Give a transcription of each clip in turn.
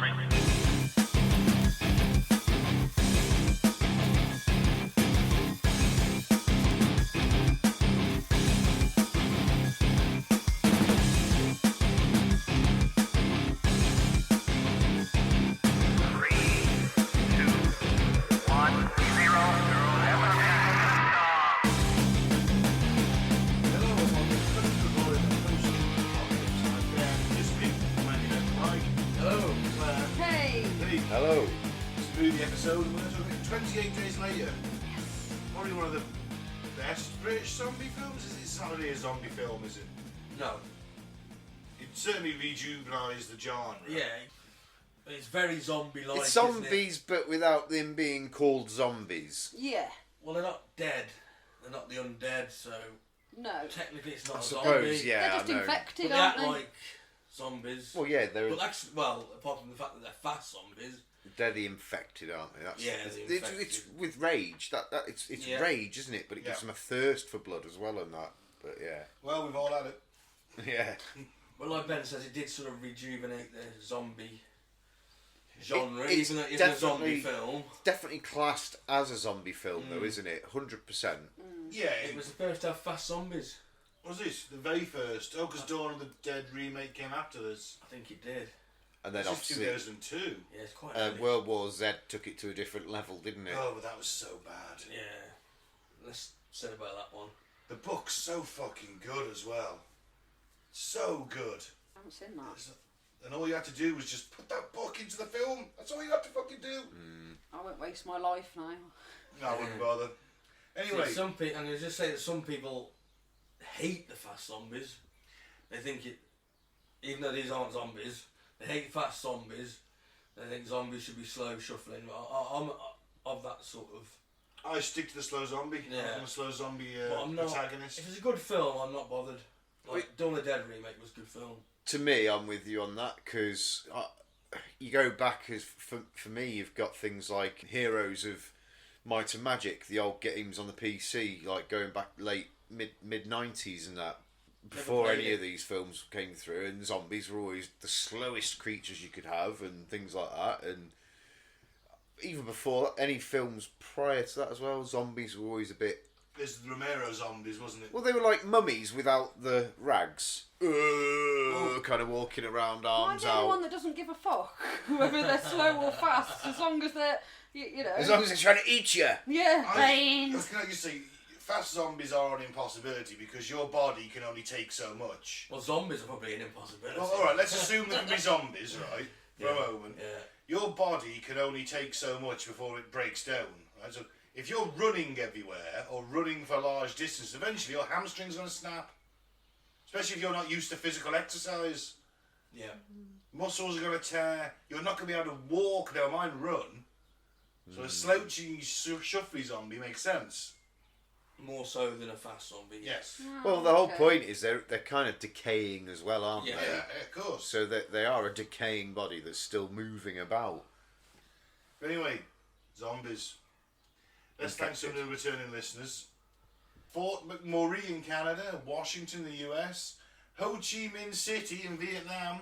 Discovery. Hello. It's a movie episode, and we're talking 28 days later. Probably one of the best British zombie films. It's not really a zombie film, is it? No. It certainly rejuvenised the genre. Yeah. It's very zombie-like. It's zombies, but without them being called zombies. Yeah. Well, they're not dead. They're not the undead, so No. technically it's not I a suppose, zombie. yeah. They're just I know. infected, But they aren't act they? like zombies. Well, yeah, they're But actually, well, apart from the fact that they're fast zombies. the infected, aren't they? That's, Yeah, the infected. it's with rage. It's Yeah. rage, isn't it? But it gives them a thirst for blood as well, and that. But yeah, Well, we've all had it. yeah. Well, like Ben says, it did sort of rejuvenate the zombie genre, It's even though it isn't a zombie definitely- film. Definitely classed as a zombie film, though, isn't it? 100%. Yeah, It was the first to have fast zombies. was this the very first? Oh, because Dawn of the Dead remake came after this. I think it did. And then This is obviously, 2002. Yeah, it's quite early. World War Z took it to a different level, didn't it? Oh, but that was so bad. Yeah. Let's say about that one. The book's so fucking good as well. So good. I haven't seen that. And all you had to do was just put that book into the film. That's all you had to fucking do. I won't waste my life now. No, I wouldn't bother. Anyway, See, some people, and I just say that some people hate the fast zombies. They think it, even though these aren't zombies, they hate fast zombies. They think zombies should be slow shuffling. I'm of that sort of. I stick to the slow zombie. Yeah. I'm a slow zombie But I'm not. protagonist. If it's a good film, I'm not bothered. Like Dawn of the Dead remake was a good film. To me, I'm with you on that, because you go back, as for me, you've got things like Heroes of Might and Magic, the old games on the PC, like going back late mid 90s and that, before any of these films came through, and zombies were always the slowest creatures you could have and things like that. And even before any films prior to that as well, zombies were always a bit. There's the Romero zombies, wasn't it? Well, they were like mummies without the rags, kind of walking around, Am I arms the only out. one that doesn't give a fuck whether they're slow or fast, as long as they're, you know. As long as they're trying to eat you. Yeah, Can brains. I just say, fast zombies are an impossibility because your body can only take so much. Well, zombies are probably an impossibility. Well, alright, let's assume there can be zombies, right? For a moment. Yeah. Your body can only take so much before it breaks down. Right? So if you're running everywhere or running for large distance, eventually your hamstring's going to snap. Especially if you're not used to physical exercise. Yeah. Muscles are going to tear. You're not going to be able to walk, never mind run. So a slouchy, shuffly zombie makes sense. More so than a fast zombie. Yes. Well, the whole point is they're kind of decaying as well, aren't Yeah. they? Yeah, of course. So that they are a decaying body that's still moving about. But anyway, zombies. Let's thank some of the returning listeners. Fort McMurray in Canada, Washington, the US, Ho Chi Minh City in Vietnam,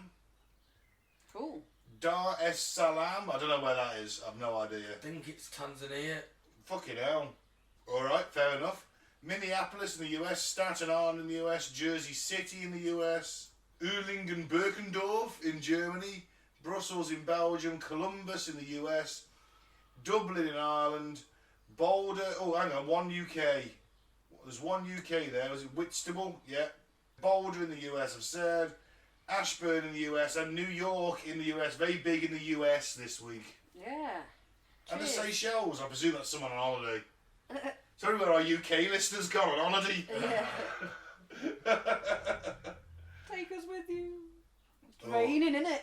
Cool. Dar es Salaam, I don't know where that is, I've no idea. I think it's Tanzania. Fucking hell. Alright, fair enough. Minneapolis in the US, Staten Island in the US, Jersey City in the US, Uhlingen-Birkendorf in Germany, Brussels in Belgium, Columbus in the US, Dublin in Ireland, Boulder, oh hang on, one UK. There's one UK there, was it Whitstable? Yeah. Boulder in the US, I've said. Ashburn in the US and New York in the US. Very big in the US this week. Yeah. And the Cheers. Seychelles, I presume that's someone on holiday. So everywhere our UK listeners go on holiday. Yeah. Take us with you. It's Oh. raining, innit?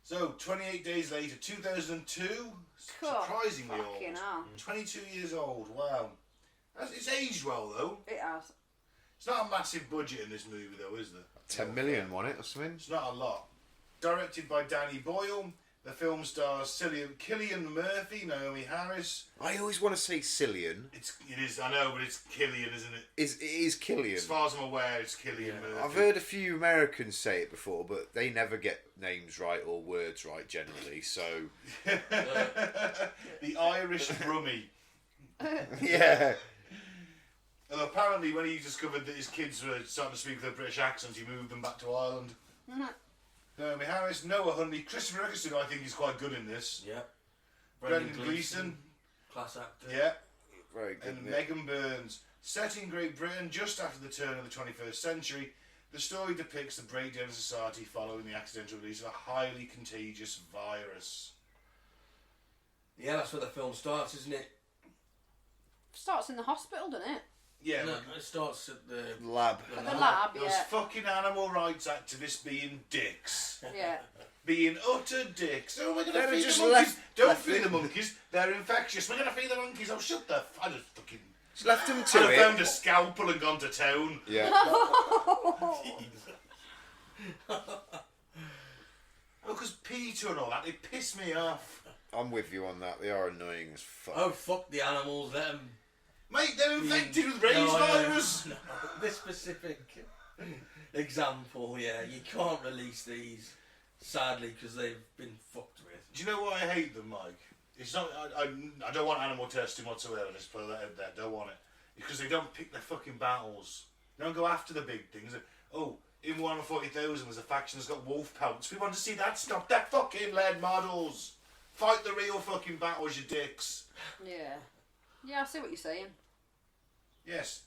So 28 days later, 2002, God, surprisingly fucking old. hell. 22 years old, wow. It's aged well though. It has. It's not a massive budget in this movie though, is there? 10 million, wasn't it, or something? It's not a lot. Directed by Danny Boyle, The film stars Cillian Murphy, Naomi Harris. I always want to say Cillian. It is, I know, but it's Killian, isn't it? It is Cillian. As far as I'm aware, it's Cillian Murphy. I've heard a few Americans say it before, but they never get names right or words right generally, so... The Irish Brummie. Yeah. And apparently when he discovered that his kids were starting to speak with a British accent, he moved them back to Ireland. Naomi Harris, Noah Hundley, Christopher Eccleston, I think he's quite good in this. Yeah. Brendan Gleeson. Class actor. Yeah. Very good. And Megan Burns. Set in Great Britain just after the turn of the 21st century, the story depicts the breakdown of society following the accidental release of a highly contagious virus. Yeah, that's where the film starts, isn't it? Starts in the hospital, doesn't it? Yeah, No, it starts at the Lab. At the lab, those yeah. fucking animal rights activists being dicks. Yeah. Being utter dicks. Oh, we're going to They'd feed just the monkeys. left- Don't left feed it. the monkeys. They're infectious. We're going to feed the monkeys. Oh, shut the... I just fucking... Just left them I'd to have it. found a scalpel and gone to town. Yeah. Oh, because Peter and all that, they piss me off. I'm with you on that. They are annoying as fuck. Oh, fuck the animals, let them... Mate, they're infected with rabies virus. No, this specific example, yeah, you can't release these, sadly, because they've been fucked with. Do you know why I hate them, Mike? It's not. I don't want animal testing whatsoever. Just put that out there. Don't want it because they don't pick their fucking battles. They don't go after the big things. Oh, in Warhammer 40,000, there's a faction that's got wolf pelts. We want to see that. Stop that fucking lead models. Fight the real fucking battles, you dicks. Yeah. Yeah, I see what you're saying. Yes.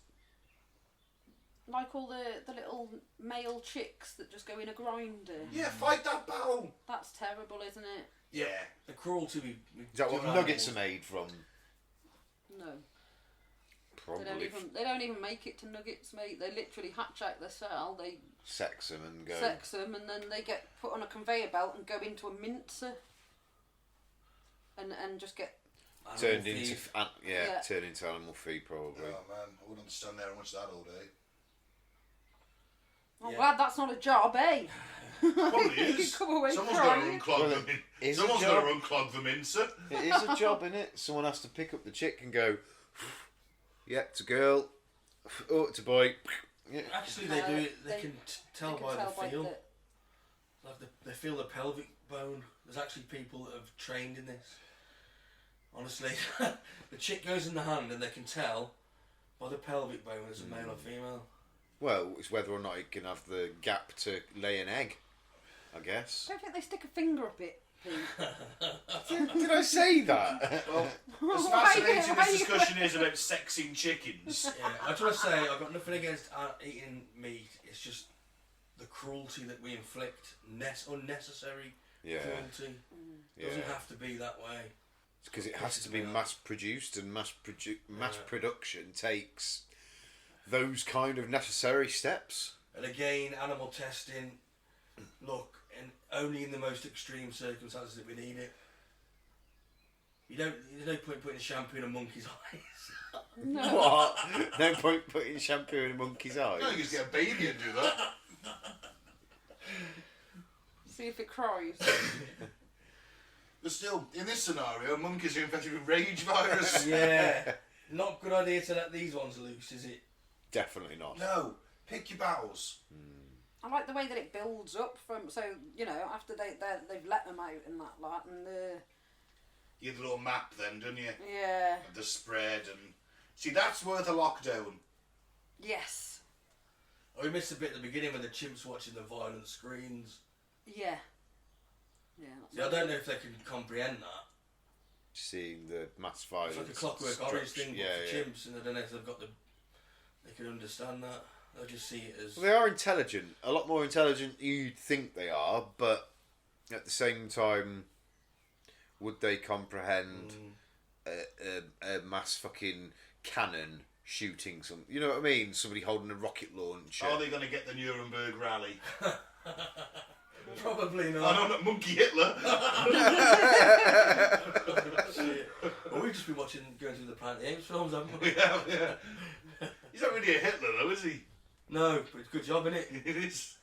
Like all the little male chicks that just go in a grinder. Yeah, fight that battle. That's terrible, isn't it? Yeah. The cruelty we Is that what do nuggets are animals. made from? No. Probably. They don't even make it to nuggets, mate. They literally hatch out their cell, they Sex them and go. sex them, and then they get put on a conveyor belt and go into a mincer. And just get... Turned Animal into feed. Yeah. turned into animal feed probably. Oh man, I wouldn't understand there much of that all day. I'm Yeah. glad that's not a job, eh? Probably You is. come away Someone's got to crying. unclog Well, them it in. is a Someone's job. got to unclog them in, sir. It is a job, innit? Someone has to pick up the chick and go, yeah, it's a girl. Oh, it's a boy. Yeah. Actually, they do it. They, They- can tell You by can the tell by feel. the... Like they feel the pelvic bone. There's actually people that have trained in this. Honestly, the chick goes in the hand and they can tell by the pelvic bone as a male or female. Well, it's whether or not it can have the gap to lay an egg, I guess. I don't think they stick a finger up it, Pete. Did I say that? Well, as Why fascinating you- this discussion is about sexing chickens, Yeah, I just want to say I've got nothing against eating meat. It's just the cruelty that we inflict, unnecessary Yeah. cruelty. Yeah. Doesn't have to be that way. Because it has to be mass produced, and mass production takes those kind of necessary steps. And again, animal testing. Look, and only in the most extreme circumstances that we need it. There's no point putting shampoo in a monkey's eyes. No. What? No point putting shampoo in a monkey's eyes. no, you just get a baby and do that. See if it cries. But still, in this scenario, monkeys are infected with rage virus. Yeah. Not a good idea to let these ones loose, is it? Definitely not. No, pick your battles. I like the way that it builds up from, so, you know, after they've let them out and that lot, and You get a little map then, don't you? yeah, Of the spread and... See, that's worth a lockdown. yes, Oh, we missed a bit at the beginning when the chimps watching the violent screens. yeah. Yeah, See, I don't know if they can comprehend that. Seeing the mass violence. It's like a Clockwork Orange thing, but Yeah, for yeah. chimps, and I don't know if they've got they can understand that. They'll just see it as... Well, they are intelligent. A lot more intelligent than you'd think they are, but at the same time, would they comprehend a mass fucking cannon shooting some? You know what I mean? Somebody holding a rocket launcher. Are they going to get the Nuremberg rally? Probably I not. don't know, Monkey Hitler. Shit. Well, we've just been going through the Planet of the Apes films, haven't we? Yeah. He's not really a Hitler though, is he? No, but it's a good job, innit? It is.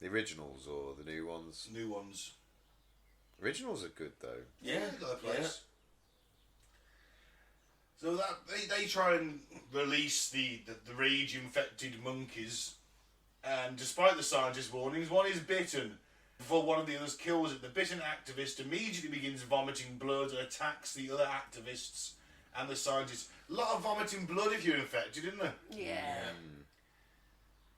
The originals or the new ones? New ones. Originals are good though. Yeah, They got a place. So that they try and release the rage-infected monkeys, and despite the scientists' warnings, one is bitten. Before one of the others kills it, the bitten activist immediately begins vomiting blood and attacks the other activists and the scientists. A lot of vomiting blood if you're infected, isn't there? Yeah.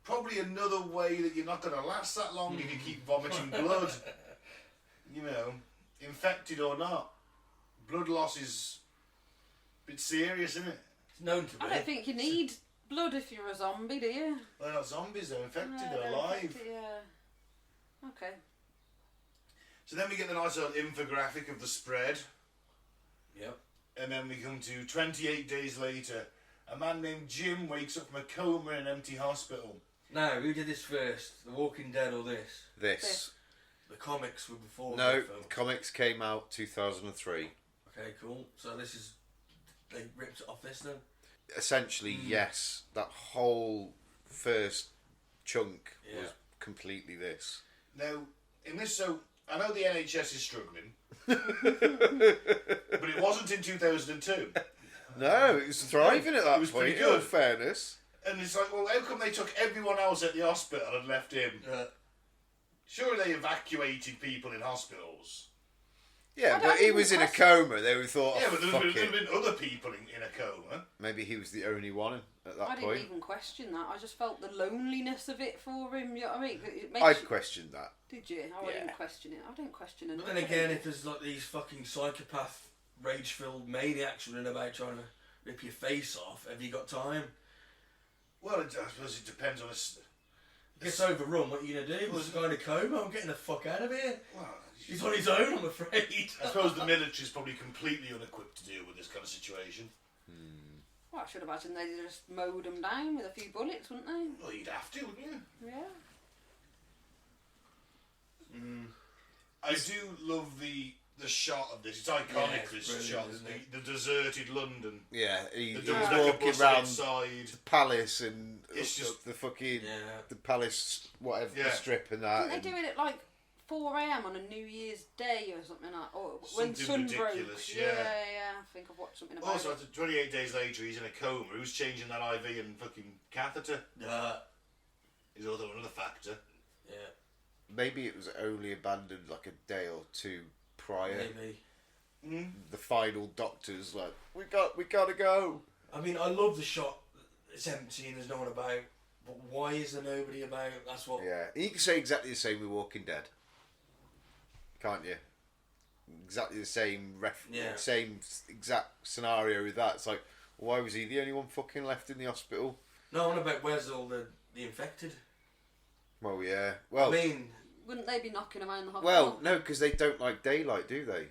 Probably another way that you're not going to last that long if you keep vomiting blood. You know, infected or not, blood loss is a bit serious, isn't it? It's known to be. I don't think you need blood if you're a zombie, do you? They're not zombies, they're infected, No, they're they're alive. infected, yeah. Okay. So then we get the nice little infographic of the spread, Yep. and then we come to 28 days later. A man named Jim wakes up from a coma in an empty hospital. Now, who did this first? The Walking Dead or this? This. The comics were before No, the film. comics came out 2003. Okay, cool. So this is... They ripped it off this then? Essentially, yes. That whole first chunk Yeah. was completely this. Now, in this, so I know the NHS is struggling, but it wasn't in 2002. No, it was thriving at that It was point, pretty in all good. fairness. And it's like, well, how come they took everyone else at the hospital and left him? Surely they evacuated people in hospitals. Yeah, I don't but he even was in a question- coma. They would thought, Yeah, oh, but fuck there'd it. been other people in a coma. Maybe he was the only one at that I didn't point. even question that. I just felt the loneliness of it for him. You know what I mean? It makes I'd you- question that. Did you? Oh, I Yeah. didn't question it. I don't question it. But then again, if there's like these fucking psychopath, rage-filled maniacs running about trying to rip your face off, have you got time? Well, I suppose it depends on us. It gets overrun, what are you going to do? Well, there's a guy in a coma, I'm getting the fuck out of here. Well, He's on his own, I'm afraid. I suppose the military's probably completely unequipped to deal with this kind of situation. Well, I should imagine they just mowed them down with a few bullets, wouldn't they? Well, you'd have to, wouldn't you? Yeah. I do love the shot of this. It's iconic, Yeah, it's this brilliant, shot. isn't it? The deserted London. Yeah, he The was double-decker walking bus around outside. the palace and It's up just- the fucking Yeah. the palace, whatever, Yeah. the strip and that. Didn't they do it at like 4 a.m. on a New Year's Day or something like that? Or when Something sun broke. ridiculous, Yeah, yeah. yeah. I think I've watched something about Also, it. after 28 days later, he's in a coma. Who's changing that IV and fucking catheter? Is another factor. Yeah, Maybe it was only abandoned like a day or two prior. maybe. The final doctor's like, we gotta go. I mean, I love the shot. It's empty and there's no one about. But why is there nobody about? That's what. Yeah, you can say exactly the same with Walking Dead, can't you? Exactly the same Yeah. same exact scenario with that. It's like, why was he the only one fucking left in the hospital? No, one about where's all the infected. Well, yeah. Well, I mean, Wouldn't they be knocking around the hospital? well, no, because they don't like daylight, do they?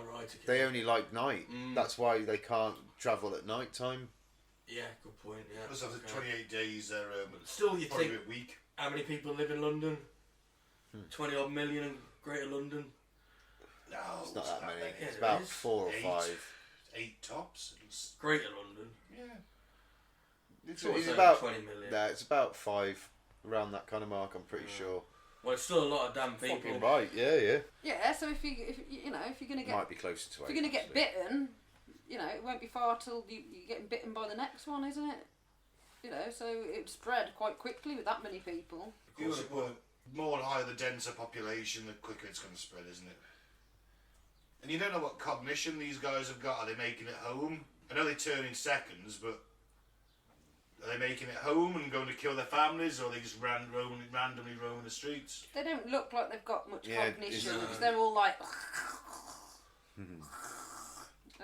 right. Okay. They only like night. That's why they can't travel at night time. Yeah, good point. Yeah. Plus, after Okay. 28 days, they're Still, you probably think a bit weak. how many people live in London? 20 odd million in Greater London. No, It's not that many. Yeah, It's there about is. 4 or Eight. 5. 8 tops. It's, Greater London. yeah. It's, Sort of saying about 20 million. No, it's about 5 around that kind of mark. I'm pretty sure. Well, it's still a lot of damn people. Fucking right. Yeah. Yeah. So if you're gonna get Might be closer to 8. if you're gonna get actually. bitten, it won't be far till you're getting bitten by the next one, isn't it? So it spread quite quickly with that many people. More higher the denser population, the quicker it's going to spread, isn't it? And you don't know what cognition these guys have got. Are they making it home? I know they turn in seconds, but are they making it home and going to kill their families, or are they just randomly roaming the streets? They don't look like they've got much Yeah, cognition it's- because they're all like.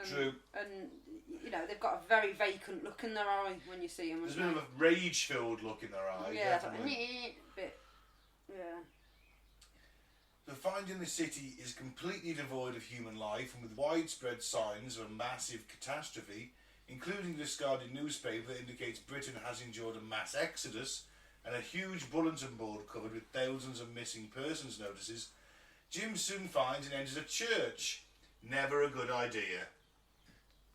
True. And they've got a very vacant look in their eye when you see them. There's a bit of a rage-filled look in their eye. yeah, definitely. bit. Yeah. The finding the city is completely devoid of human life and with widespread signs of a massive catastrophe, including a discarded newspaper that indicates Britain has endured a mass exodus and a huge bulletin board covered with thousands of missing persons notices, Jim soon finds and enters a church. Never a good idea.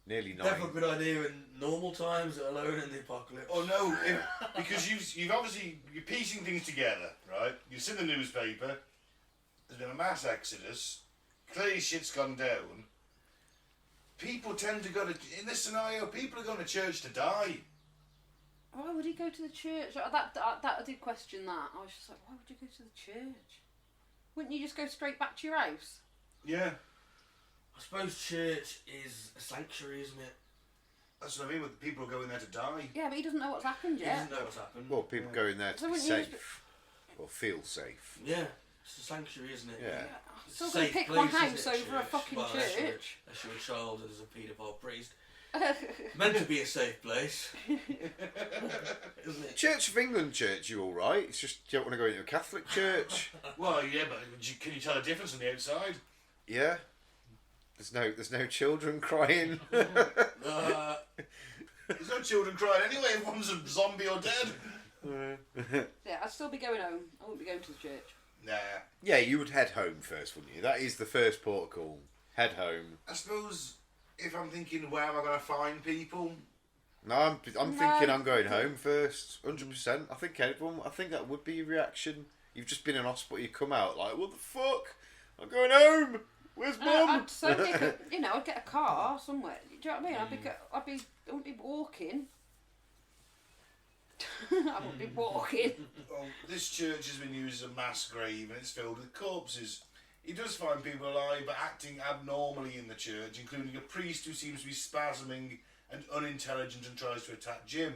Nearly 9. Never a good idea in normal times, let alone in the apocalypse. Oh no, because you've obviously, you're piecing things together, right? You've seen the newspaper, there's been a mass exodus, clearly shit's gone down. People tend to go to... In this scenario, people are going to church to die. Why would he go to the church? That I did question that. I was just like, why would you go to the church? Wouldn't you just go straight back to your house? Yeah. I suppose church is a sanctuary, isn't it? That's what I mean, with people going there to die. Yeah, but he doesn't know what's happened He yet. doesn't know what's happened. Well, people go in there to So be wouldn't you safe. Or feel safe. Yeah, it's a sanctuary, isn't it? Yeah. It's Still a gonna safe pick place, one isn't house it, over a church? fucking Well, unless you're a- church. Unless you're a child and there's a paedophile priest. Meant to be a safe place. Isn't it? Church of England church, you all right? It's just you don't want to go into a Catholic church. Well, yeah, but can you tell the difference on the outside? Yeah. There's no children crying. There's no children crying anyway if one's a zombie or dead. Yeah, I'd still be going home. I wouldn't be going to the church. Nah. Yeah, you would head home first, wouldn't you? That is the first port of call. Head home. I suppose if I'm thinking where am I going to find people? No, I'm thinking I'm going home first. 100%. I think everyone. I think that would be your reaction. You've just been in hospital. You come out like, what the fuck? I'm going home. Where's mum? I'd certainly, I'd get a car somewhere. Do you know what I mean? I wouldn't be walking. I wouldn't be walking. Well, this church has been used as a mass grave and it's filled with corpses. He does find people alive but acting abnormally in the church, including a priest who seems to be spasming and unintelligent and tries to attack Jim.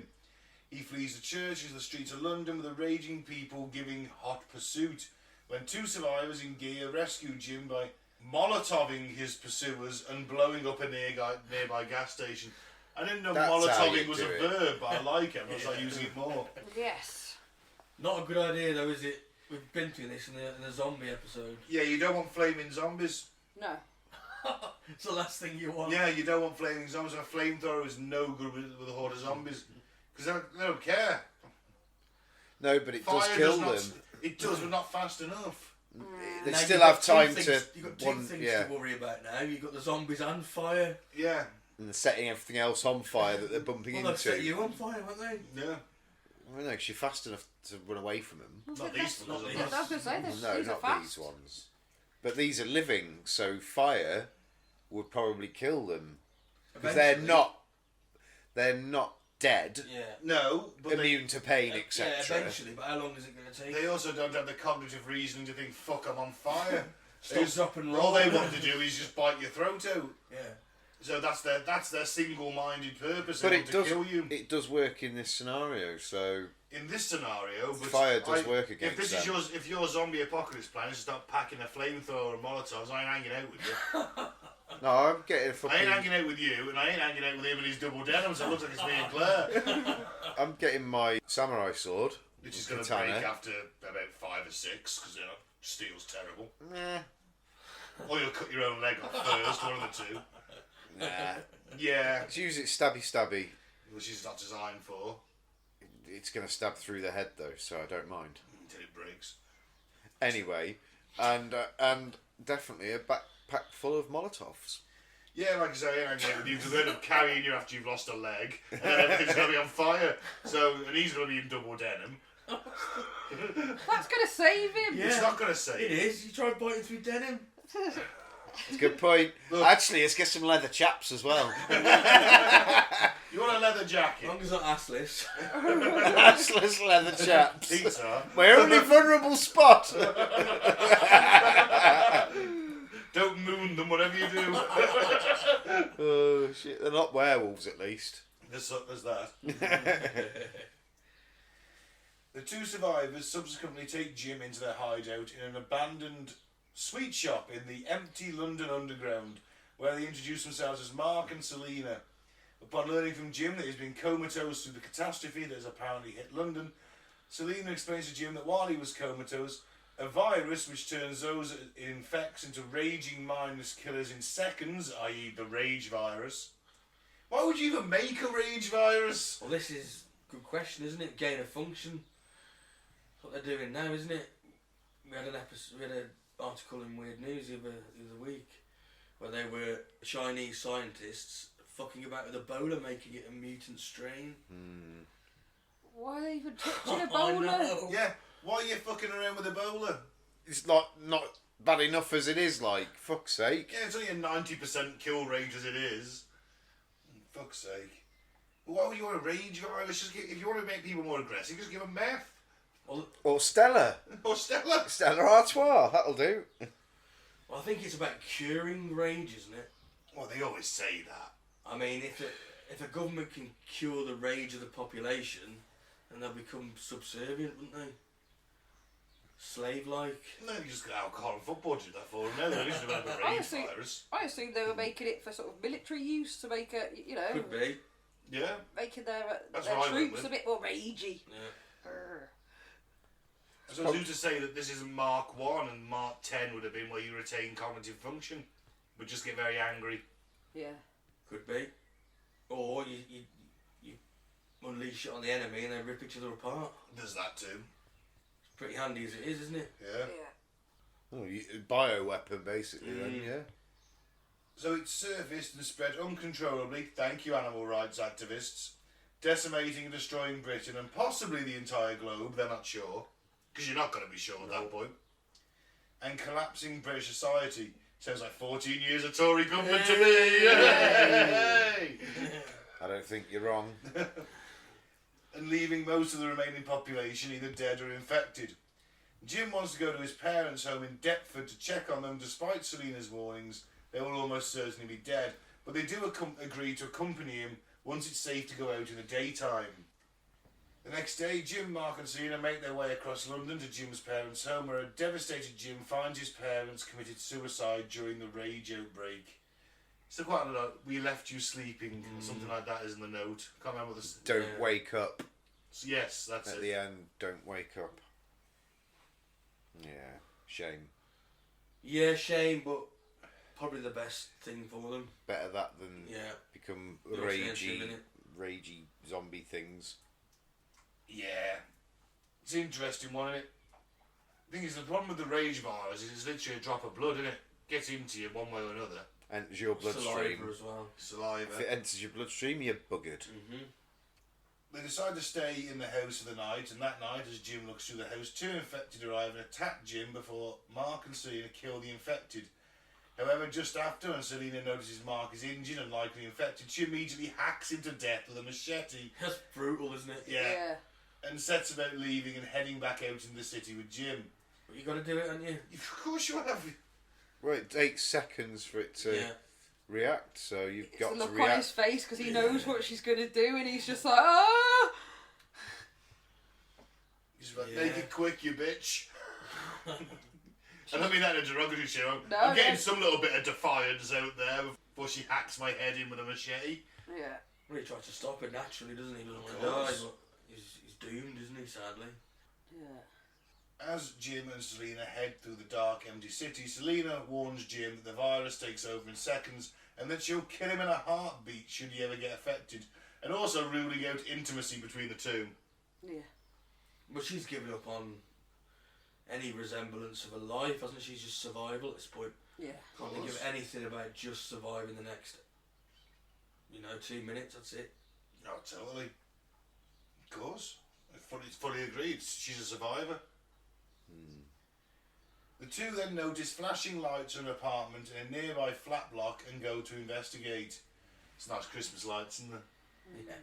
He flees the church into the streets of London with the raging people giving hot pursuit, when two survivors in gear rescue Jim by molotoving his pursuers and blowing up a nearby gas station. I didn't know That's how molotoving you was do a it. verb, but I like it. I'm going to start using it more. Yes. Not a good idea though, is it? We've been through this in the zombie episode. Yeah, you don't want flaming zombies. No. It's the last thing you want. Yeah, you don't want flaming zombies. And a flamethrower is no good with a horde of zombies. Because they don't care. No, but it Fire does kill does not, them. It does, but not fast enough. They Now still you've have got two time things, to. You've got two things to worry about now. You've got the zombies and fire. Yeah, And they're setting everything else on fire that they're bumping Well, they'll into. set you on fire, won't they? yeah. I don't know, 'cause you're fast enough to run away from them. Not these ones. Not are these. they? I was going to say this. No, these are not fast. these ones. But these are living, so fire would probably kill them because Eventually. they're not dead, Yeah. No, but immune to pain, Yeah, etc. eventually, but how long is it going to take? they also don't have the cognitive reasoning to think, fuck, I'm on fire. Stop, drop and roll. All they want to do is just bite your throat out. Yeah. So that's their single-minded purpose. But They it want does to kill you. it does work in this scenario. So In this scenario, but Fire does work If against this is them. if your zombie apocalypse plan is to start packing a flamethrower and molotovs, I ain't hanging out with you. no, I'm getting a I ain't fucking. hanging out with you, and I ain't hanging out with him and his double denim, so it looks like it's me and Claire. I'm getting my samurai sword, Which is going to katana. break after about 5 or 6, because steel's terrible. Nah, Or you'll cut your own leg off first, one of the two. nah. Yeah, Let's use it stabby. which is not designed for, It's gonna stab through the head though, so I don't mind. until it breaks. Anyway, and definitely a backpack full of Molotovs. Yeah, like I say, I ain't hanging out with you, because they end up carrying you after you've lost a leg, and then everything's going to be on fire. So, and he's going to be in double denim. That's going to save him. Yeah. It's not going to save It is. You tried biting through denim. It's a good point. Look. Actually, let's get some leather chaps as well. You want a leather As jacket? long as not assless. Assless leather chaps. Peter, My only vulnerable spot. don't moon them, whatever you do. Oh shit! They're not werewolves, at least. There's that. The two survivors subsequently take Jim into their hideout in an abandoned sweet shop in the empty London Underground, where they introduce themselves as Mark and Selena. Upon learning from Jim that he's been comatose through the catastrophe that has apparently hit London, Selena explains to Jim that while he was comatose, a virus which turns those it infects into raging mindless killers in seconds, i.e. the rage virus. Why would you even make a rage virus? Well, this is a good question, isn't it? Gain of function. That's what they're doing now, isn't it? We had an article in Weird News the other week where they were Chinese scientists fucking about with Ebola, making it a mutant strain. Why are they even touching a I bowler? know. Yeah, why are you fucking around with Ebola? It's not bad enough as it is, like, fuck's sake. Yeah, it's only a 90% kill rate as it is. Fuck's sake. Why would you want to rage? Let's just if you want to make people more aggressive, just give them meth. Or Stella. Or Stella. Stella Artois, that'll do. Well, I think it's about curing rage, isn't it? Well, they always say that. I mean, if a government can cure the rage of the population, then they'll become subservient, wouldn't they? Slave-like. No, you just got alcohol and football to do that for them. No, they just about the rage virus. I assumed they were making it for sort of military use to make a, you know, Could be. Yeah. making That's their what I went troops with. a bit more ragey. Yeah. Urgh. So who's to say that this isn't Mark 1 and Mark 10 would have been where you retain cognitive function, but just get very angry? Yeah. Could be. Or you unleash it on the enemy and they rip each other apart. There's that too. It's pretty handy as it is, isn't it? Yeah. Yeah. Oh, bioweapon, basically, then, yeah. So it surfaced and spread uncontrollably, thank you animal rights activists, decimating and destroying Britain and possibly the entire globe, they're not sure, because you're not going to be sure at that point, and collapsing British society. Sounds like 14 years of Tory government to me! Yay! I don't think you're wrong. And leaving most of the remaining population either dead or infected. Jim wants to go to his parents' home in Deptford to check on them. Despite Selena's warnings, they will almost certainly be dead, but they do agree to accompany him once it's safe to go out in the daytime. The next day, Jim, Mark and Selena make their way across London to Jim's parents' home, where a devastated Jim finds his parents committed suicide during the rage outbreak. So quite a lot, we left you sleeping, or something like that is in the note. Can't remember the... Don't wake up. Yes, that's At it. the end, don't wake up. Yeah, shame. Yeah, shame, but probably the best thing for them. Better that than Yeah. become No sense in it. ragey zombie things. Yeah. It's an interesting one, isn't it? The thing is, the problem with the rage virus is it's literally a drop of blood, isn't it? Gets into you one way or another. Enters your bloodstream. Saliva as well. Saliva. If it enters your bloodstream, you're buggered. They decide to stay in the house for the night, and that night, as Jim looks through the house, two infected arrive and attack Jim before Mark and Selena kill the infected. However, just after, and Selena notices Mark is injured and likely infected, she immediately hacks him to death with a machete. That's brutal, isn't it? Yeah. And sets about leaving and heading back out into the city with Jim. But you got to do it, haven't you? Of course you have. Well, it takes seconds for it to react, so you've It's got the to look on react. his face because he knows what she's going to do and he's just like, ah! He's like, make it quick, you bitch. I don't mean that in a derogatory show. No, I'm getting no. some little bit of defiance out there before she hacks my head in with a machete. Yeah. Well, he tries to stop it naturally, doesn't he? He doesn't want Of to die, course. but he's doomed, isn't he, sadly? Yeah. As Jim and Selena head through the dark, empty city, Selena warns Jim that the virus takes over in seconds and that she'll kill him in a heartbeat should he ever get affected, and also ruling out intimacy between the two. Yeah. But she's given up on any resemblance of a life, hasn't she? She's just survival at this point. Yeah. Can't think of anything about just surviving the next, 2 minutes, that's it. Oh, totally. Of course. It's fully agreed. She's a survivor. The two then notice flashing lights in an apartment in a nearby flat block and go to investigate. It's nice Christmas lights, isn't there? Yeah.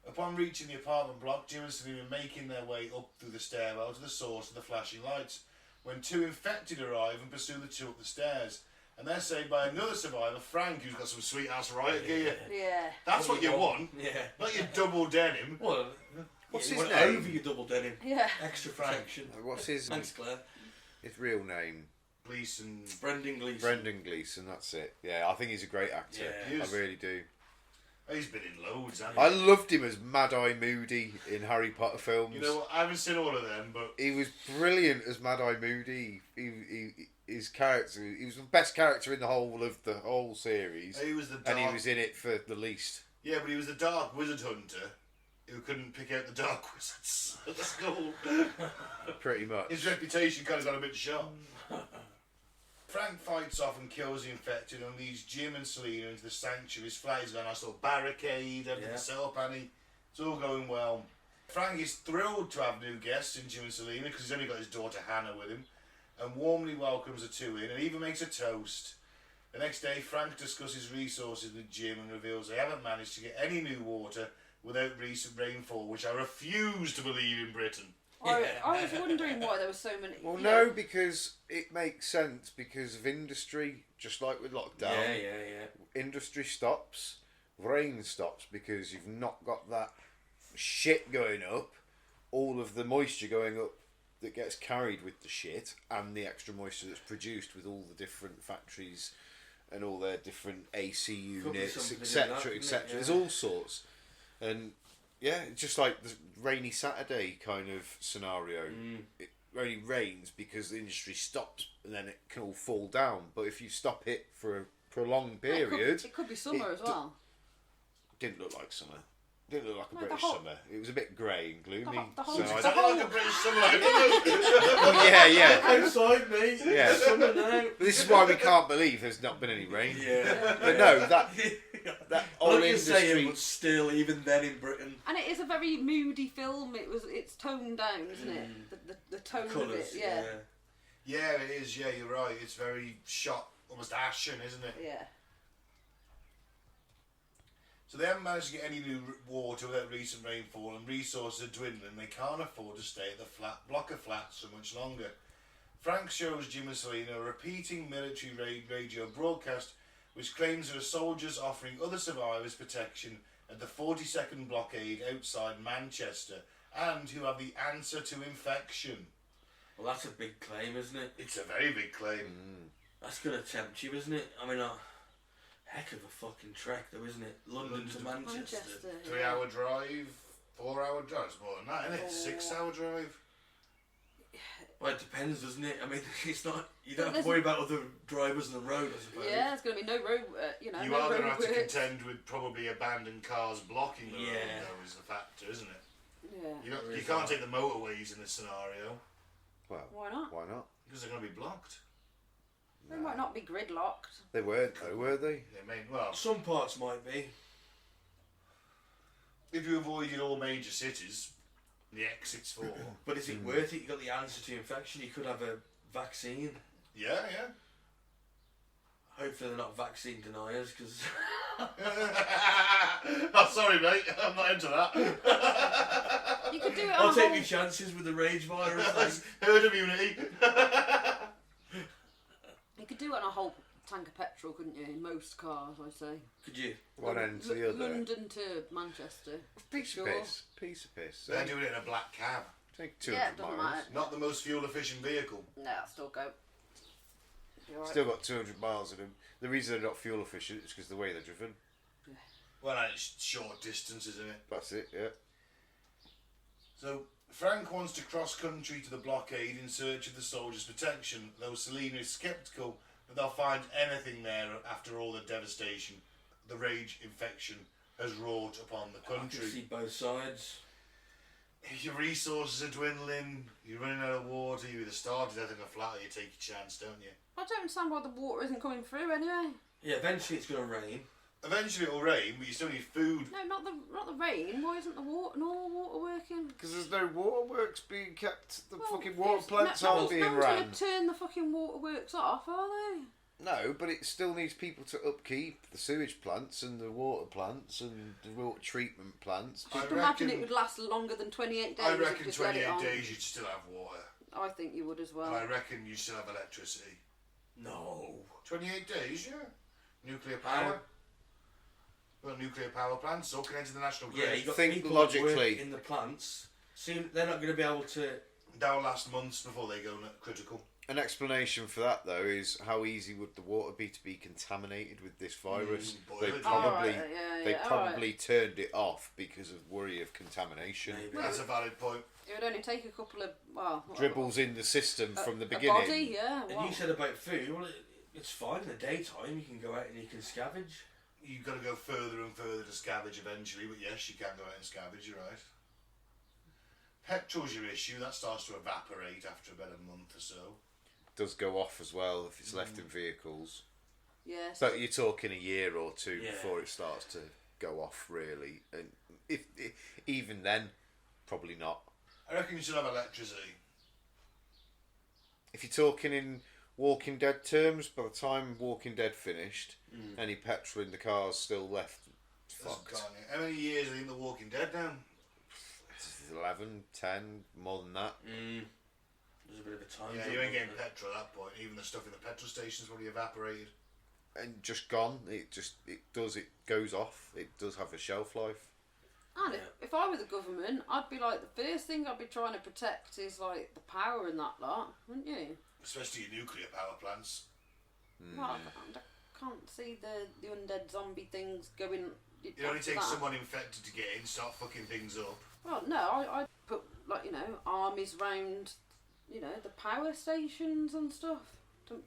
Upon reaching the apartment block, Jim and Selena are making their way up through the stairwell to the source of the flashing lights, when two infected arrive and pursue the two up the stairs. And they're saved by another survivor, Frank, who's got some sweet ass riot gear. Yeah. That's what you want, Yeah. not your double denim. Well, What's you his went name? over your double denim. Yeah. Extra protection. What's his Thanks, Claire. real name? Gleason. Brendan Gleeson. Brendan Gleeson, that's it. Yeah, I think he's a great actor. Yeah. He is. I really do. He's been in loads, hasn't I he? loved him as Mad-Eye Moody in Harry Potter films. You know what? I haven't seen all of them, but He was brilliant as Mad-Eye Moody. His character, he was the best character in the whole series, he was the dark... and he was in it for the least. Yeah, but he was the dark wizard hunter who couldn't pick out the dark wizards at the school. Pretty much. His reputation kind of got a bit shot. Frank fights off and kills the infected and leads Jim and Selena into the sanctuary. His flag's got a nice little barricade, everything set up, Annie. It's all going well. Frank is thrilled to have new guests in Jim and Selena because he's only got his daughter Hannah with him. and warmly welcomes the two in and even makes a toast. The next day, Frank discusses resources with Jim and reveals they haven't managed to get any new water without recent rainfall, which I refuse to believe in Britain. I was wondering why there were so many. Well, no, because it makes sense because of industry, just like with lockdown. Yeah. Industry stops, rain stops because you've not got that shit going up, all of the moisture going up that gets carried with the shit, and the extra moisture that's produced with all the different factories and all their different AC units, etc., etc. There's all sorts, and yeah, it's just like the rainy Saturday kind of scenario. It only rains because the industry stops, and then it can all fall down. But if you stop it for a prolonged period, it could be summer as well. Didn't look like summer. Didn't look like a No, British summer. It was a bit grey and gloomy. The whole- so the I Is that whole- like a British summer? Like a Oh, yeah. Outside, mate. Yeah. Summer now. But this is why we can't believe there's not been any rain. Yeah. But no, that Like whole you're saying, industry. but still, even then in Britain, And it is a very moody film. It's toned down, isn't it? The tone of colours. it, yeah. Yeah, it is. Yeah, you're right. It's very shot, almost ashen, isn't it? Yeah. So they haven't managed to get any new water without recent rainfall, and resources are dwindling. They can't afford to stay at the block of flats for much longer. Frank shows Jim and Selena a repeating military radio broadcast which claims there are soldiers offering other survivors protection at the 42nd blockade outside Manchester, and who have the answer to infection. Well, that's a big claim, isn't it? It's a very big claim. That's gonna tempt you, isn't it? I mean, heck of a fucking trek, though, isn't it? London to Manchester. 3 hour drive, 4 hour drive. It's more than that, isn't it? 6 hour drive. Well, it depends, doesn't it? I mean, it's not. You don't have to worry about other drivers on the road, I suppose. Yeah, there's going to be no road. You no are road going to have to works. contend with probably abandoned cars blocking the road, Yeah. though, is the factor, isn't it? Yeah. You can't take the motorways in this scenario Well, Why not? why not? because they're going to be blocked. They might not be gridlocked. They weren't though, were they? They may, well, Some parts might be. if you avoided all major cities, the exits for. But is it worth it? You got the answer to infection. You could have a vaccine. Yeah. Hopefully they're not vaccine deniers, because Oh, sorry, mate. I'm not into that. You could do it on I'll a take whole... my chances with the rage virus thing. Herd immunity. You could do it on a whole tank of petrol, couldn't you? In most cars, I'd say. Could you? One end to the other. London to Manchester. Piece Sure. of piss. Piece of piss. They're doing it in a black cab. Take 200 Yeah, it doesn't miles. matter. Not the most fuel efficient vehicle. No, I'll still go. You're right. Still got 200 miles in them. The reason they're not fuel efficient is because the way they're driven. Well, it's short distance, isn't it? That's it, yeah. So Frank wants to cross country to the blockade in search of the soldiers' protection, though Selena is sceptical that they'll find anything there after all the devastation the rage infection has wrought upon the I can country. see both sides. If your resources are dwindling, you're running out of water, you either starve to death in a flat or you take your chance, don't you? I don't understand why the water isn't coming through anyway. Yeah, eventually it's going to rain. Eventually it'll rain, but you still need food. No, not the rain. Why isn't the normal water working? Because there's no waterworks being kept. The Well, fucking water yes, plants no aren't one's being going ran. to turn the fucking waterworks off, are they? No, but it still needs people to upkeep the sewage plants and the water plants and the water treatment plants. I Just imagine reckon- it would last longer than 28 days. I if you reckon just let it 28 on. days you'd still have water. I think you would as well. And I reckon you still have electricity. No. 28 days, yeah. Nuclear power. Well, nuclear power plants, so connected to the national grid. Yeah, you got Think people that work logically. in the plants. Soon they're not going to be able to. That'll last months before they go critical. An explanation for that, though, is how easy would the water be to be contaminated with this virus? boil They it. probably, Alright, yeah, they yeah, probably turned it off because of worry of contamination. Maybe. That's a valid point. It would only take a couple of Dribbles in the system from the A beginning. body, yeah. And you said about food. Well, it's fine in the daytime. You can go out and you can scavenge. You've got to go further and further to scavenge eventually, but yes, you can go out and scavenge, you're right. Petrol's your issue, that starts to evaporate after about a month or so. Does go off as well if it's left in vehicles. Yes. But you're talking a year or two Yeah. before it starts to go off, really. And if even then, probably not. I reckon you should have electricity. if you're talking in Walking Dead terms, by the time Walking Dead finished, any petrol in the cars still left. Fucked. Gone, yeah. How many years are in The Walking Dead now? 11, 10, more than that. There's a bit of a time. Yeah, jump, you ain't getting isn't there? petrol at that point. Even the stuff in the petrol stations probably evaporated. And just gone. It goes off. It does have a shelf life. And if I were the government, I'd be like, the first thing I'd be trying to protect is like the power and that lot, wouldn't you? Especially your nuclear power plants. Well, I can't see the undead zombie things going. It only after takes that. someone infected to get in, start fucking things up. Well, no, I'd put like armies round, the power stations and stuff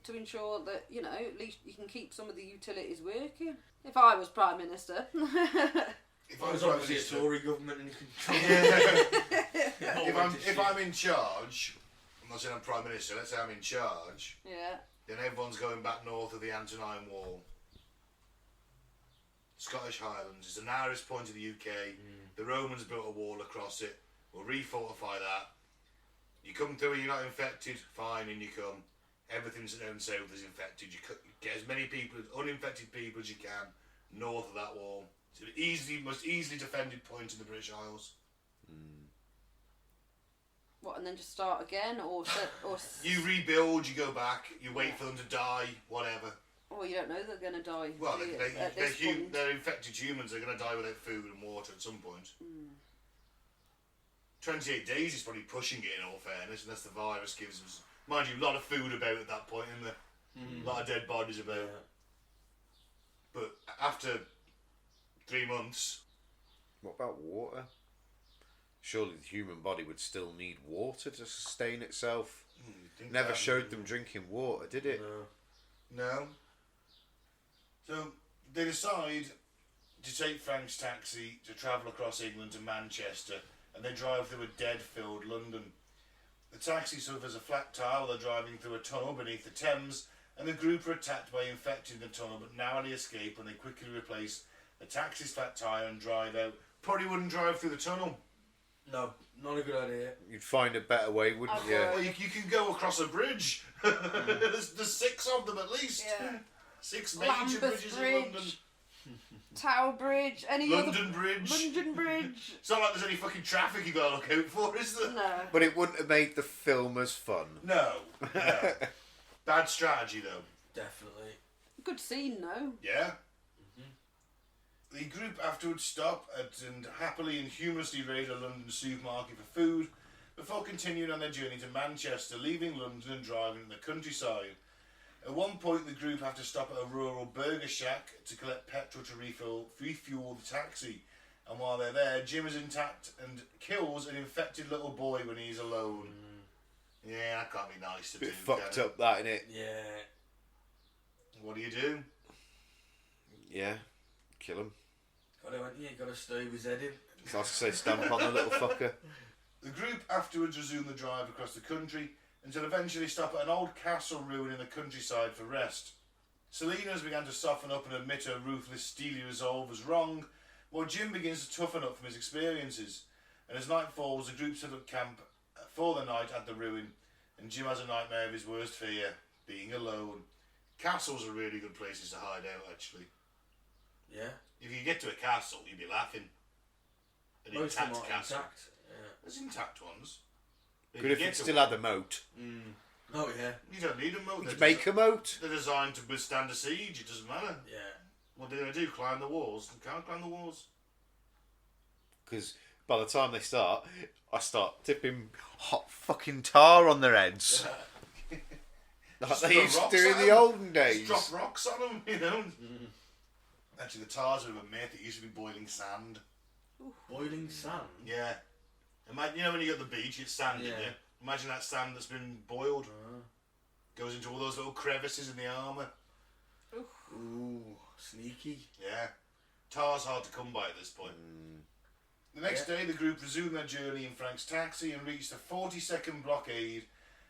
to ensure that at least you can keep some of the utilities working. If I was Prime Minister. If Well, I'm there's Prime obviously a Minister, Tory government and you can if I'm in charge, I'm not saying I'm Prime Minister, let's say I'm in charge, Yeah. then everyone's going back north of the Antonine Wall. Scottish Highlands is the narrowest point of the UK. The Romans built a wall across it. We'll refortify that. You come through and you're not infected, fine, in you come. Everything's down south is infected. You get as many people, uninfected people as you can, north of that wall. It's the most easily defended point in the British Isles. What, and then just start again, or You rebuild, you go back, you wait for them to die, whatever. well, you don't know they're gonna die. Well, do you, at this they're point? infected humans. They're going to die without food and water at some point. 28 days is probably pushing it, in all fairness, unless the virus gives us, mind you, a lot of food about at that point, isn't there? A lot of dead bodies about. But after 3 months, What about water? Surely the human body would still need water to sustain itself. Never showed them drinking water, did it? No. So they decide to take Frank's taxi to travel across England to Manchester, and they drive through a dead-filled London. The taxi suffers a flat tire while they're driving through a tunnel beneath the Thames, and the group are attacked by infected in the tunnel but narrowly escape when they quickly replace the taxi's flat tire and drive out. Probably wouldn't drive through the tunnel. No, not a good idea. You'd find a better way, wouldn't I'd you? go- Well, you can go across a bridge. There's 6 of them at least. Yeah. 6 major Lambeth bridges Bridge, in London. Tower Bridge, any London other Bridge. London Bridge. It's not like there's any fucking traffic you got to look out for, is there? No. But it wouldn't have made the film as fun. No. Bad strategy though. Definitely. Good scene, though. Yeah. The group afterwards stop and happily and humorously raid a London supermarket for food before continuing on their journey to Manchester, leaving London and driving in the countryside. At one point, the group have to stop at a rural burger shack to collect petrol to refuel the taxi. And while they're there, Jim is intact and kills an infected little boy when he's alone. Yeah, that can't be nice to Bit do. fucked can it? up, that, innit? Yeah. What do? Yeah. Kill him. Gotta stove his head in. So I was going to say, stamp on the little fucker. The group afterwards resume the drive across the country until eventually stop at an old castle ruin in the countryside for rest. Selena's began to soften up and admit her ruthless, steely resolve was wrong, while Jim begins to toughen up from his experiences. And as night falls, the group set up camp for the night at the ruin, and Jim has a nightmare of his worst fear, being alone. Castles are really good places to hide out, actually. Yeah. If you get to a castle, you'd be laughing. An Most of them intact are castle. intact. There's intact ones. Good if it still had a moat. Oh yeah. You don't need a moat. You'd make a moat. They're designed to withstand a siege. It doesn't matter. Yeah. What they're going to do? Climb the walls? They can't climb the walls. Because by the time they start, I start tipping hot fucking tar on their heads. Like Just they throw used to rocks do in at the them. olden days. Just drop rocks on them, you know. Actually, the tar's a bit of a myth. It used to be boiling sand. Boiling sand. Yeah. Imagine, you know when you go to the beach, it's sand in Yeah. there. Imagine that sand that's been boiled. Goes into all those little crevices in the armour. Ooh, sneaky. Yeah. Tar's hard to come by at this point. The next day, the group resumed their journey in Frank's taxi and reached the 40-second blockade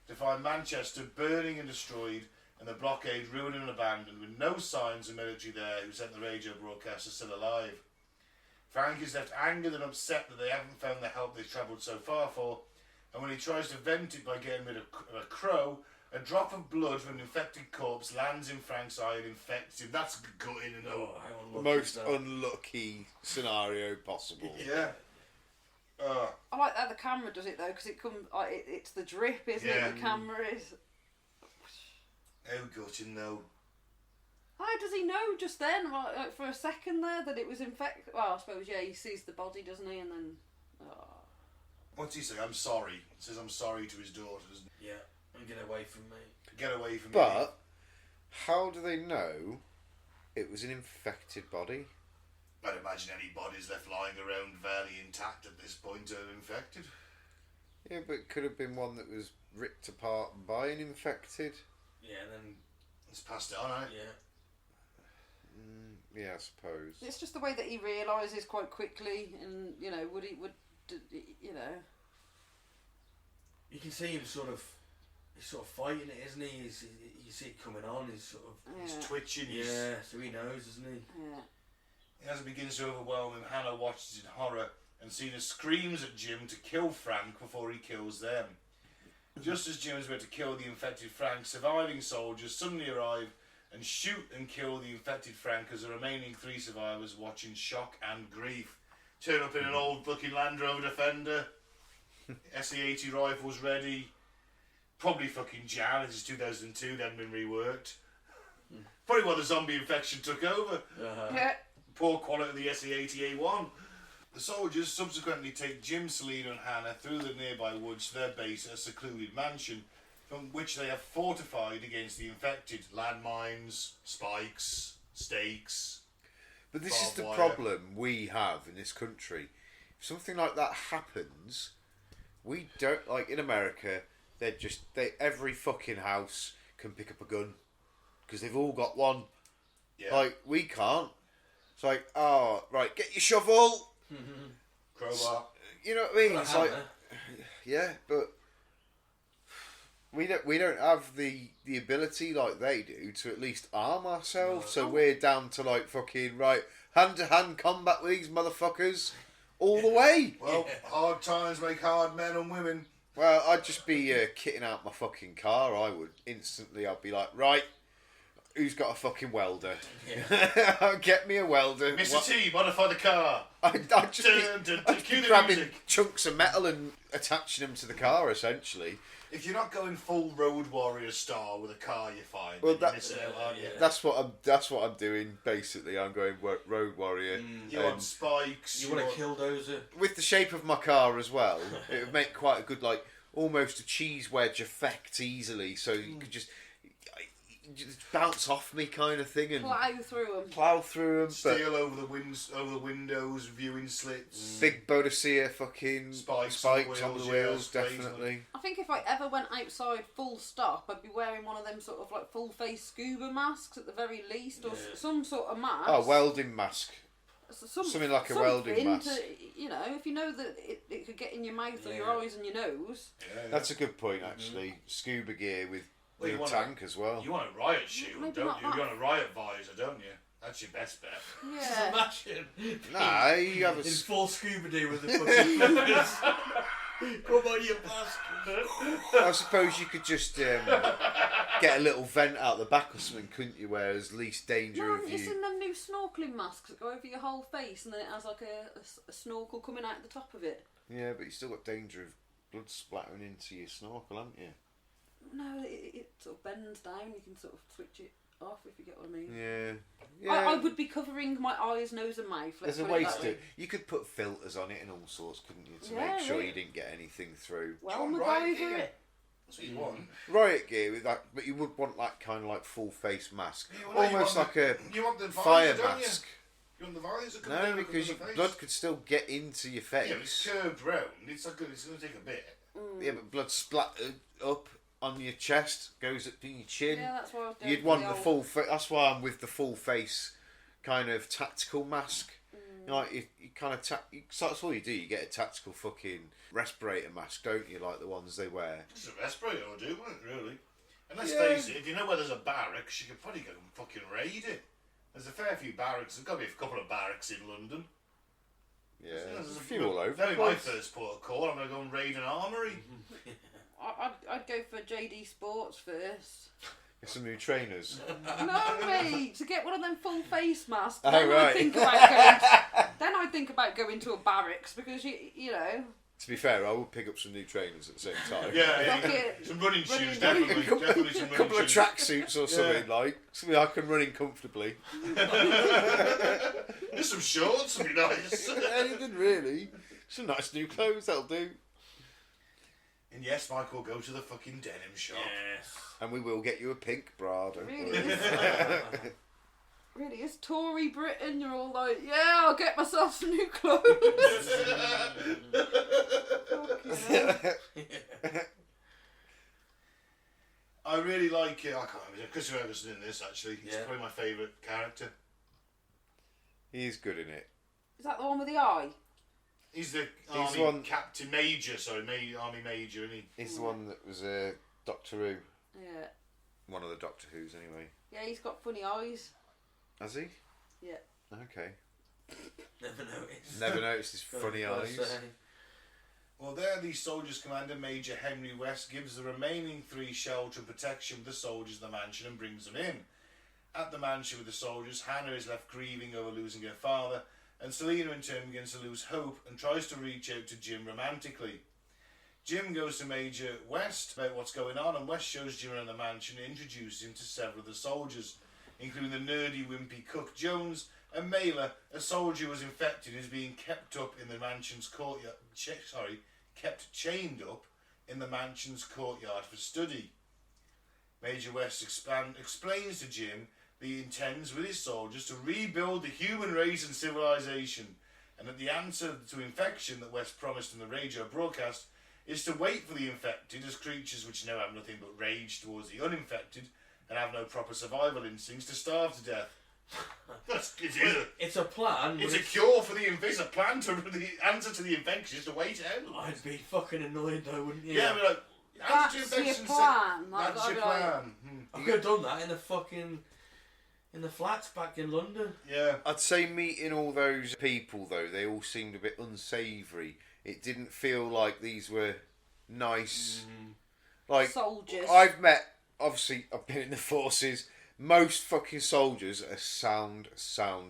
to find Manchester burning and destroyed, and the blockade ruined and abandoned with no signs of military there who sent the radio broadcaster still alive. Frank is left angered and upset that they haven't found the help they've travelled so far for, and when he tries to vent it by getting rid of a crow, A drop of blood from an infected corpse lands in Frank's eye and infects him. That's gutting and Oh, how The unlucky most is that? unlucky scenario possible. Yeah. I like how the camera does it though, because it comes. It's the drip, isn't Yeah. it? The camera is. How gutting though. How does he know just then, like, for a second there, that it was infected? Well, I suppose, yeah, he sees the body, doesn't he? And then. What's he say? I'm sorry. He says I'm sorry to his daughter, doesn't Yeah, and get away from me. he? Get away from me. But how do they know it was an infected body? I'd imagine any bodies left lying around fairly intact at this point are infected. Yeah, but it could have been one that was ripped apart by an infected. Yeah, and then It's passed it on, hasn't it? yeah. Yeah, I suppose. It's just the way that he realises quite quickly, and you know, you know. You can see him he's sort of fighting it, isn't he? You see it coming on. He's sort of He's twitching. yeah. So he knows, doesn't he? Yeah. As it begins to overwhelm him, Hannah watches in horror and Cena screams at Jim to kill Frank before he kills them. Just as Jim is about to kill the infected Frank, surviving soldiers suddenly arrive and shoot and kill the infected Frank as the remaining 3 survivors watch in shock and grief. Turn up in an old fucking Land Rover Defender, SE-80 rifles ready, probably fucking Jan, this is 2002, they hadn't been reworked. Probably why the zombie infection took over. Yeah. Poor quality of the SE-80A1. The soldiers subsequently take Jim, Selena and Hannah through the nearby woods to their base at a secluded mansion from which they have fortified against the infected. Landmines, spikes, stakes. But this is Barbed the wire. problem we have in this country. If something like that happens, we don't, like in America, every fucking house can pick up a gun because they've all got one. Yeah. Like, we can't. It's like, oh, right, get your shovel. Crowbar. You know what I mean? Got a It's like, hammer. yeah, but we don't have the ability like they do to at least arm ourselves. So we're down to like fucking right hand to hand combat with these motherfuckers all the way. Well, hard times make hard men and women. Well, I'd just be kitting out my fucking car. I would instantly. I'd be like, right, who's got a fucking welder? Get me a welder. Mr. T, modify the car. I'd just Cue be the grabbing music. chunks of metal and attaching them to the car, essentially. If you're not going full Road Warrior style with a car you find, Well, then you're that- missing out, aren't you? yeah. That's what I'm doing. Basically, I'm going road warrior. You want spikes. You want a killdozer? With the shape of my car as well, it would make quite a good, like, almost a cheese wedge effect easily. So you could just bounce off me kind of thing and Plough through them. plough through them. But Steel over the windows, viewing slits. big Bodicea fucking Spikes on the wheels, yeah, definitely. I think if I ever went outside full stop, I'd be wearing one of them sort of like full face scuba masks at the very least, or some sort of mask. Oh, welding mask. Something like a welding something mask. to, you know, if you know that it could get in your mouth or your eyes and your nose. Yeah. That's a good point, actually. Scuba gear with Well, you a want tank as well. You want a riot shield, Maybe don't not you? that. You want a riot visor, don't you? That's your best bet. Yeah. Imagine. Nah, you have a In full scuba day with the fucking flippers. Come on, you bastard. I suppose you could just get a little vent out the back or something, couldn't you? Where there's least danger No, of it's you. in them new snorkeling masks that go over your whole face, and then it has like a snorkel coming out the top of it. Yeah, but you still got danger of blood splattering into your snorkel, haven't you? No, it sort of bends down. You can sort of switch it off, if you get what I mean. Yeah. I would be covering my eyes, nose, and mouth. Let's There's a put way it that to do it. You could put filters on it and all sorts, couldn't you, to Yeah, make sure yeah. you didn't get anything through. Well, John, MacGyver right, yeah. it. That's what you want. Riot gear with that, but you would want that kind of like full face mask, almost like a You want the visor, fire don't mask. You want the visor? Come No, down because over the face? blood could still get into your face. Yeah, but it's curved round. It's like it's going to take a bit. Yeah, but blood splattered up on your chest, goes up to your chin. Yeah, that's why I was doing You'd want the full. That's why I'm with the full face kind of tactical mask. You know, like you kind of so that's all you do. You get a tactical fucking respirator mask, don't you? Like the ones they wear. It's a respirator will do, won't it, really? And let's Yeah. face it, if you know where there's a barracks, you could probably go and fucking raid it. There's a fair few barracks. There's got to be a couple of barracks in London. Yeah, There's there's a few all over. That'd the be my place. first port of call. I'm going to go and raid an armoury. I'd go for JD Sports first. Get some new trainers. No, mate, to get one of them full face masks. Oh, Then right. I'd think about going to a barracks because you know. To be fair, I will pick up some new trainers at the same time. Yeah, Fuck it. some running shoes, Running- definitely some A running couple of shoes. tracksuits or something something I can run in comfortably. There's some shorts, would be nice. Anything really. Some nice new clothes, that'll do. And yes, Michael, go to the fucking denim shop. Yes. And we will get you a pink bra, don't Really worry. is. Really is Tory Britain. You're all like, yeah, I'll get myself some new clothes. Fucking hell. I really like I can't remember Christopher Eccleston in this. Actually, he's Yeah. probably my favourite character. He's good in it. Is that the one with the eye? He's the He's army the one- captain major. Sorry, army major, isn't he? He's the one that was Doctor Who. Yeah. One of the Doctor Who's, anyway. Yeah, he's got funny eyes. Has he? Yeah. Okay. Never noticed. Never noticed his funny Gotta eyes. say. Well, there, the soldiers' commander, Major Henry West, gives the remaining 3 shelter and protection for the soldiers of the mansion and brings them in. At the mansion with the soldiers, Hannah is left grieving over losing her father, and Selena in turn begins to lose hope and tries to reach out to Jim romantically. Jim goes to Major West about what's going on, and West shows Jim around the mansion and introduces him to several of the soldiers, including the nerdy, wimpy cook Jones, and Mailer, a soldier who was infected and is being kept up in the mansion's courtyard. Kept chained up in the mansion's courtyard for study. Major West explains to Jim that he intends with his soldiers to rebuild the human race and civilization, and that the answer to infection that West promised in the radio broadcast is to wait for the infected as creatures which now have nothing but rage towards the uninfected and have no proper survival instincts to starve to death. It's a plan. It's but a cure for the infection. It's a plan to the answer to the infection is to wait it out. I'd be fucking annoyed though, wouldn't you? Yeah, I mean, like, answer to That's your infection. plan. Like, That's I'd your be like, plan. I could have done that in the flats back in London. Yeah. I'd say meeting all those people, though, they all seemed a bit unsavoury. It didn't feel like these were nice. Like, soldiers. I've been in the forces. Most fucking soldiers are sound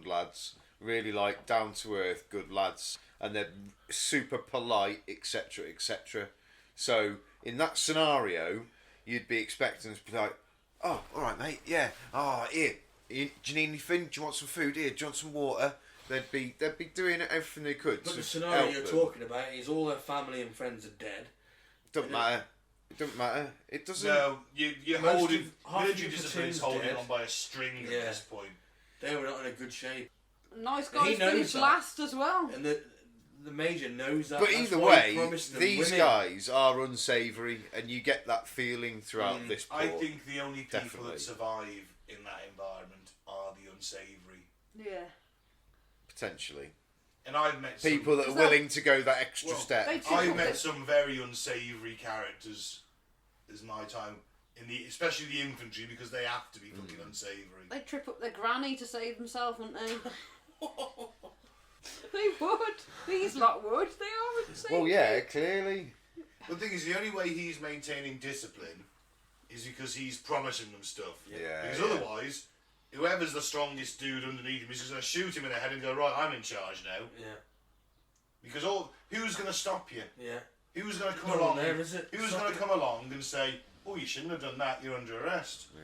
lads. Really, like, down to earth, good lads. And they're super polite, etc., etc. So, in that scenario, you'd be expecting to be like, oh, alright, mate, yeah. Oh, here. Do you need anything? Do you want some food? Here, do you want some water? They'd be doing everything they could. But to the scenario help you're them. talking about is all their family and friends are dead. Doesn't matter. It doesn't matter. It doesn't. No, you're Most holding. of- half Military your discipline is platoon's holding dead. on by a string at Yeah. this point. They were not in a good shape. Nice He guys knows finish that. last as well. And the major knows that. But That's either why he way, promised them these women. guys are unsavoury, and you get that feeling throughout this port. I think the only people Definitely. that survive in that environment are the unsavoury. Yeah. Potentially. And I've met People that are Is that- willing to go that extra Well, step. they- I've met some very unsavoury characters as my time especially the infantry, because they have to be fucking unsavoury. They'd trip up their granny to save themselves, wouldn't they? They would. These lot would. They are unsavoury. Well, yeah, clearly. The thing is, the only way he's maintaining discipline is because he's promising them stuff. Yeah, Because yeah. otherwise, whoever's the strongest dude underneath him is just going to shoot him in the head and go, right, I'm in charge now. Yeah. Because who's going to stop you? Yeah. Who's going to come Not along? on there, is it? Who's Stop going to it. come along and say, oh, you shouldn't have done that, you're under arrest? Yeah.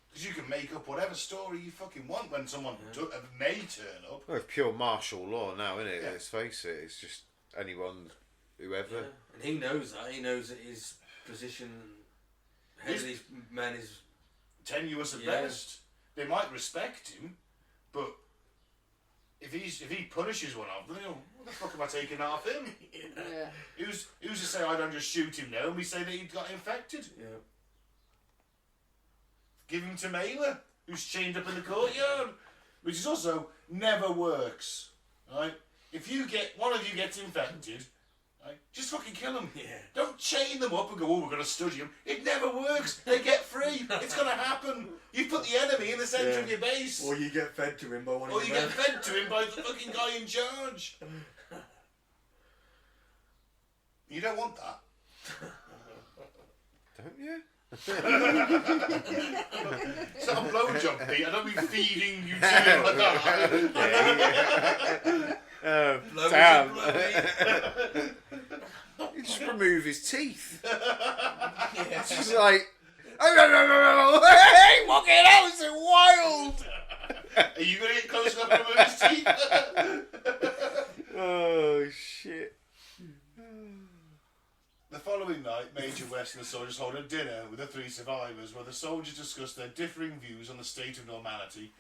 Because you can make up whatever story you fucking want when someone may turn up. Well, it's pure martial law now, isn't it? Yeah. Let's face it. It's just anyone, whoever. Yeah. And he knows that. He knows that his position ahead of these men is... Tenuous at Yeah. best. They might respect him, but if he punishes one of them, you know, what the fuck am I taking off him? Yeah. Who's to say I don't just shoot him now and we say that he got infected? Yeah. Give him to Mailer, who's chained up in the courtyard, which is also never works. Right? If one of you gets infected, right, just fucking kill them. Yeah. Don't chain them up and go, oh, we're going to study them. It never works. They get free. It's going to happen. You put the enemy in the centre Yeah. of your base. Or you get fed to him by one Or of you the get men. fed to him by the fucking guy in charge. You don't want that. Don't you? It's not a blowjob, Pete. I don't mean feeding you to it like that. Oh, Blowy, damn. blowy. You just remove his teeth. Yeah. It's just like, hey, fucking hell, it's wild. Are you going to get close enough to remove his teeth? Oh, shit. The following night, Major West and the soldiers hold a dinner with the 3 survivors where the soldiers discuss their differing views on the state of normality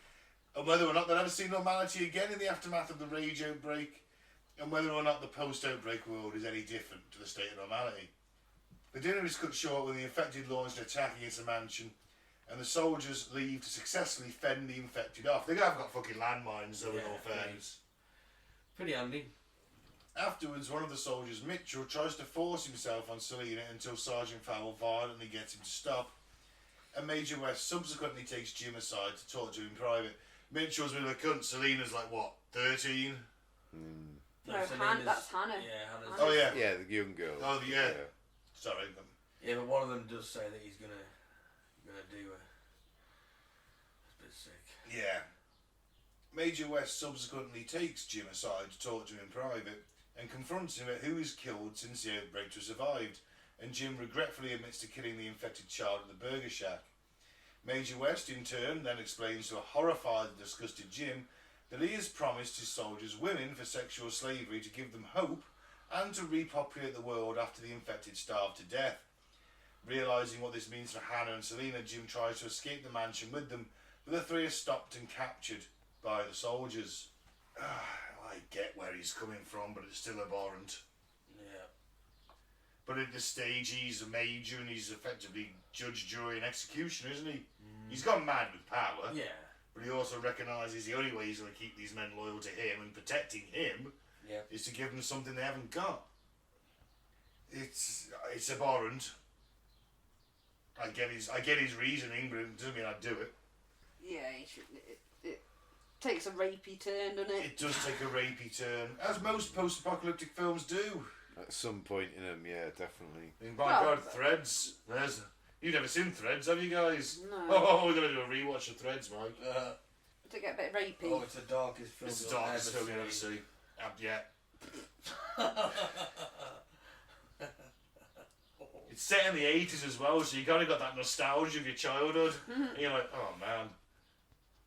and whether or not they'll ever see normality again in the aftermath of the rage outbreak and whether or not the post-outbreak world is any different to the state of normality. The dinner is cut short when the infected launch an attack against the mansion and the soldiers leave to successfully fend the infected off. They have got fucking landmines though, in all fairness. Pretty handy. Afterwards, one of the soldiers, Mitchell, tries to force himself on Selena until Sergeant Fowle violently gets him to stop, and Major West subsequently takes Jim aside to talk to him in private. Mitchell's been a cunt, Selena's like, what, 13? No, Selena's- that's Hannah. Yeah, Hannah's. Oh, yeah. Yeah, the young girl. Oh, yeah. Sorry. Yeah, but one of them does say that he's gonna do it. It's a bit sick. Yeah. Major West subsequently takes Jim aside to talk to him in private and confronts him about who he's killed since the outbreak to have survived, and Jim regretfully admits to killing the infected child at the burger shack. Major West, in turn, then explains to a horrified and disgusted Jim that he has promised his soldiers women for sexual slavery to give them hope and to repopulate the world after the infected starve to death. Realising what this means for Hannah and Selena, Jim tries to escape the mansion with them, but the 3 are stopped and captured by the soldiers. I get where he's coming from, but it's still abhorrent. Yeah. But at this stage, he's a major and he's effectively judge, jury, and executioner, isn't he? He's gone mad with power, Yeah. but he also recognises the only way he's going to keep these men loyal to him and protecting him Yeah. is to give them something they haven't got. It's abhorrent. I get his reasoning, but it doesn't mean I'd do it. Yeah, it takes a rapey turn, doesn't it? It does take a rapey turn, as most post-apocalyptic films do. At some point in them, yeah, definitely. I mean, by Well, God, Threads. You've never seen Threads, have you guys? No. Oh, we're going to do a rewatch of Threads, Mike. To get a bit rapey. Oh, it's the darkest film. It's the you'll darkest ever film you'll ever see. see. Yeah. It's set in the 80s as well, so you kind of got that nostalgia of your childhood. And you're like, oh man,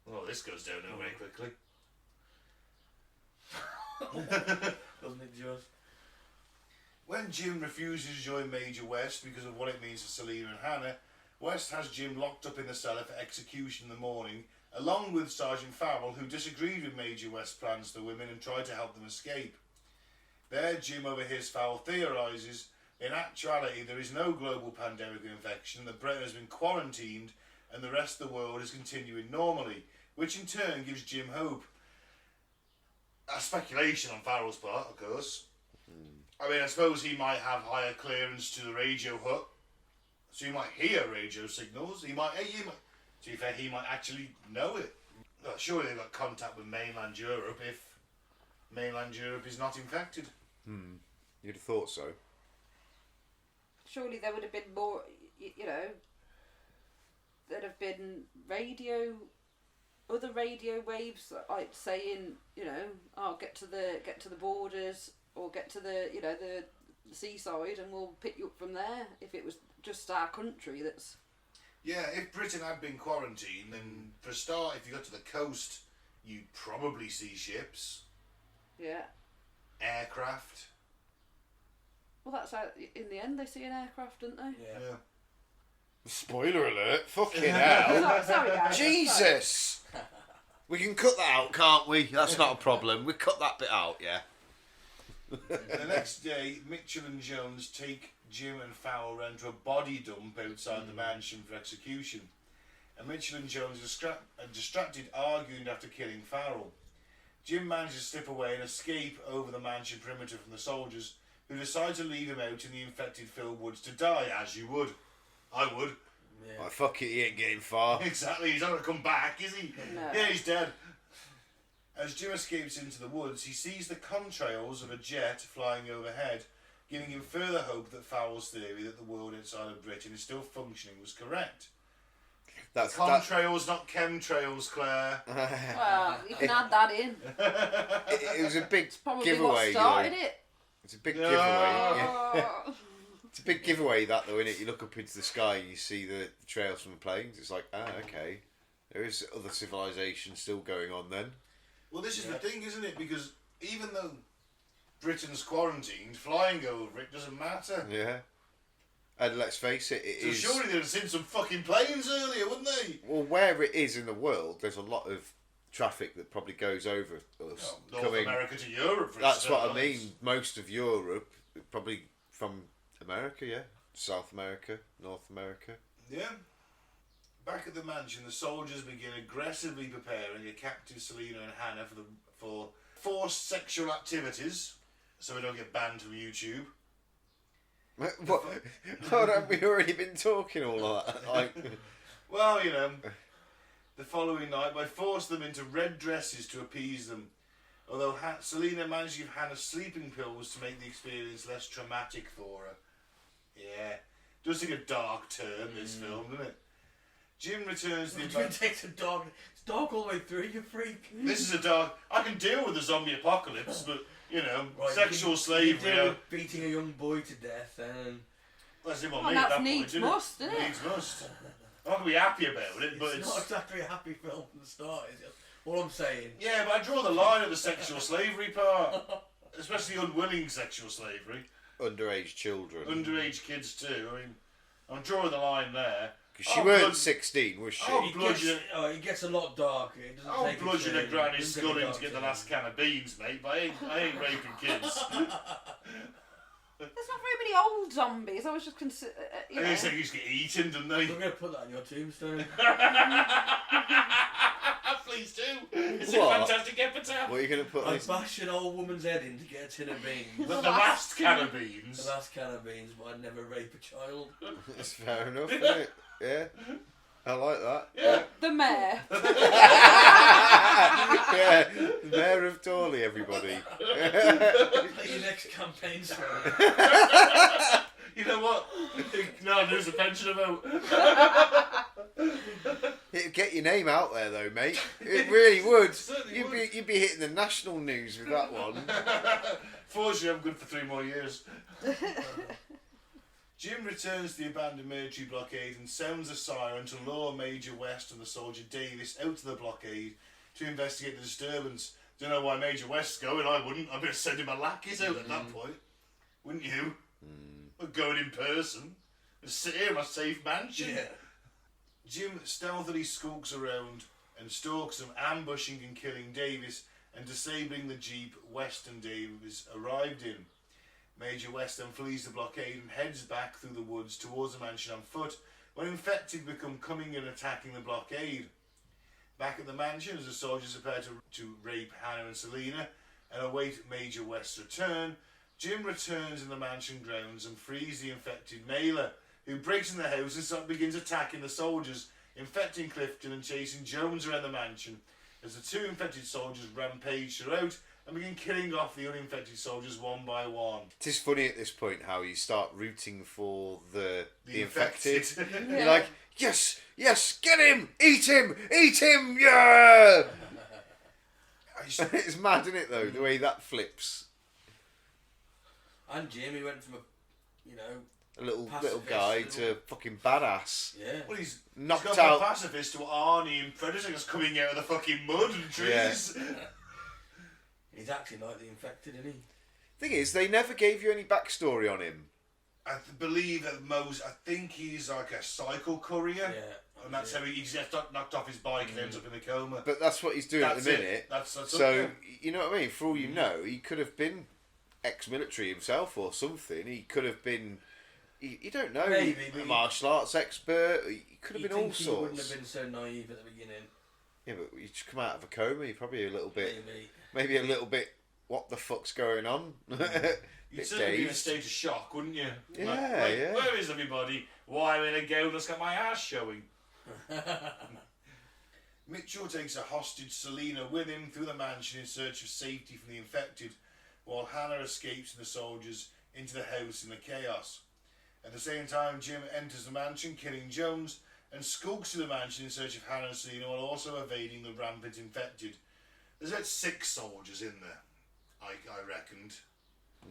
well, this goes downhill very quickly. Doesn't it just? When Jim refuses to join Major West because of what it means to Selena and Hannah, West has Jim locked up in the cellar for execution in the morning, along with Sergeant Fowle, who disagreed with Major West's plans for the women and tried to help them escape. There, Jim overhears Fowle theorises, in actuality there is no global pandemic infection, that Britain has been quarantined and the rest of the world is continuing normally, which in turn gives Jim hope. A speculation on Farrell's part, of course. I mean, I suppose he might have higher clearance to the radio hut, so he might hear radio signals. He might, to be fair, he might actually know it. Well, surely they've got contact with mainland Europe if mainland Europe is not infected. You'd have thought so. Surely there would have been more, you know, there'd have been other radio waves like saying, you know, oh, get to the borders or get to the seaside and we'll pick you up from there. If it was just our country that's... Yeah, if Britain had been quarantined, then for a start, if you got to the coast, you'd probably see ships, Yeah. aircraft. Well, that's how, in the end, they see an aircraft, don't they? Yeah. Spoiler alert, fucking hell. Sorry, guys. Jesus! We can cut that out, can't we? That's not a problem. We cut that bit out, yeah. The next day, Mitchell and Jones take Jim and Fowle round to a body dump outside the mansion for execution. And Mitchell and Jones are distracted arguing after killing Farrell. Jim manages to slip away and escape over the mansion perimeter from the soldiers, who decide to leave him out in the infected filled woods to die, as you would. I would. Yeah. Oh, fuck it, he ain't getting far. Exactly, he's not going to come back, is he? No. Yeah, he's dead. As Jim escapes into the woods, he sees the contrails of a jet flying overhead, giving him further hope that Fowler's theory that the world outside of Britain is still functioning was correct. Contrails, not chemtrails, Claire. Well, you can add that in. It was a big Probably giveaway. what started it. It's a big giveaway. Yeah. It's a big giveaway, that though, isn't it? You look up into the sky and you see the trails from the planes. It's like, okay, there is other civilization still going on then. Well, this is the thing, isn't it? Because even though Britain's quarantined, flying over it doesn't matter. Yeah. And let's face it, it is... Surely they'd have seen some fucking planes earlier, wouldn't they? Well, where it is in the world, there's a lot of traffic that probably goes over us. North America to Europe, for That's what I instance. mean. Most of Europe, probably from America, yeah. South America, North America. Yeah. Back at the mansion, the soldiers begin aggressively preparing a captive Selena and Hannah for forced sexual activities, so we don't get banned from YouTube. What? Haven't we already been talking all of that? Like... Well, you know, the following night, I forced them into red dresses to appease them. Although Selena managed to give Hannah sleeping pills to make the experience less traumatic for her. Yeah, does take a dark turn, this film, doesn't it? Jim returns to the... It takes a dog. It's dark all the way through, you freak. This is a dark... I can deal with the zombie apocalypse, but, you know, sexual you slavery... deal with beating a young boy to death and... That's him on Well, me at that's that needs point, must, isn't isn't it? it? Needs must. I'm not going to be happy about it, but It's not exactly a happy film from the start, is it? All I'm saying. Yeah, but I draw the line at the sexual slavery part. Especially unwilling sexual slavery. Underage children. Underage kids too. I mean, I'm drawing the line there. Because she weren't 16, was she? It gets a lot darker. It doesn't I'll take a bludgeon a turn. granny's It doesn't skull take a in to get the dark last can of beans, mate, but I ain't raping kids. There's not very many old zombies. I was just consider. You know. They say you just get eaten, don't they? turn. We're going to put that on your tombstone. Please do. It's What? a fantastic epitaph. What are you going to put on I this? bash an old woman's head in to get a tin of beans. The last can of The beans. last can of beans, but I'd never rape a child. That's fair enough, isn't it? Yeah. I like that. Yeah. The mayor. Yeah. The Mayor of Torley, everybody. Your next campaign story. You know what? No, there's a pension about. It'd get your name out there, though, mate. It really would. Certainly You'd would. be hitting the national news with that one. Fortunately, I'm good for 3 more years. Jim returns to the abandoned military blockade and sounds a siren to lure Major West and the soldier Davis out to the blockade to investigate the disturbance. Don't know why Major West's going, I wouldn't. I'd be sending my lackeys out at that point. Wouldn't you? I'd go in person and sit here in my safe mansion. Yeah. Jim stealthily skulks around and stalks them, ambushing and killing Davis and disabling the jeep West and Davis arrived in. Major West then flees the blockade and heads back through the woods towards the mansion on foot when infected become coming and attacking the blockade. Back at the mansion, as the soldiers prepare to rape Hannah and Selena and await Major West's return, Jim returns in the mansion grounds and frees the infected Naylor, who breaks in the house and begins attacking the soldiers, infecting Clifton and chasing Jones around the mansion, as the 2 infected soldiers rampage throughout and begin killing off the uninfected soldiers one by one. It is funny at this point how you start rooting for the infected. Yeah. You're like, yes, get him, yeah! It's mad, isn't it, though, the way that flips. And Jamie went from a A little Pacifist, guy to fucking badass. Yeah. Well, he's Knocked gone from out. pacifist to Arnie and Predator just coming out of the fucking mud and trees. He's acting like the infected, isn't he? Thing is, they never gave you any backstory on him. I believe at most, I think he's like a cycle courier. Yeah. And that's how he just got knocked off his bike and ends up in a coma. But that's what he's doing That's at the it. minute. That's So, okay. you know what I mean? For all you know, he could have been ex-military himself or something. He could have been... You don't know. Maybe, but a martial arts expert. He could have You'd been all think he wouldn't sorts. have been so naive at the beginning. Yeah, but you just come out of a coma, you're probably a little bit... Maybe. Maybe a little bit... What the fuck's going on? You'd Bit certainly be in a dazed. state of shock, wouldn't you? Yeah, yeah. Where is everybody? Why I'm in a gown that's got my ass showing? Mitchell takes a hostage Selena with him through the mansion in search of safety from the infected, while Hannah escapes and the soldiers into the house in the chaos. At the same time, Jim enters the mansion, killing Jones, and skulks to the mansion in search of Hannah and Selena while also evading the rampant infected. There's about 6 soldiers in there, I reckoned.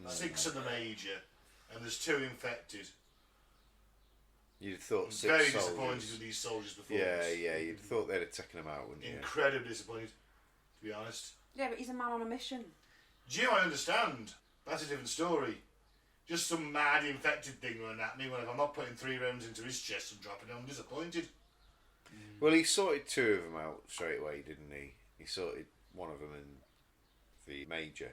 6 of the major, and there's 2 infected. You'd have thought 6 Very soldiers. disappointed with these soldiers' performance. Yeah, you'd have thought they'd have taken them out, wouldn't you? Incredibly disappointed, to be honest. Yeah, but he's a man on a mission. Jim, I understand. That's a different story. Just some mad infected thing running at me when if I'm not putting 3 rounds into his chest and dropping them, I'm disappointed. Well, he sorted 2 of them out straight away, didn't he? He sorted one of them in the major.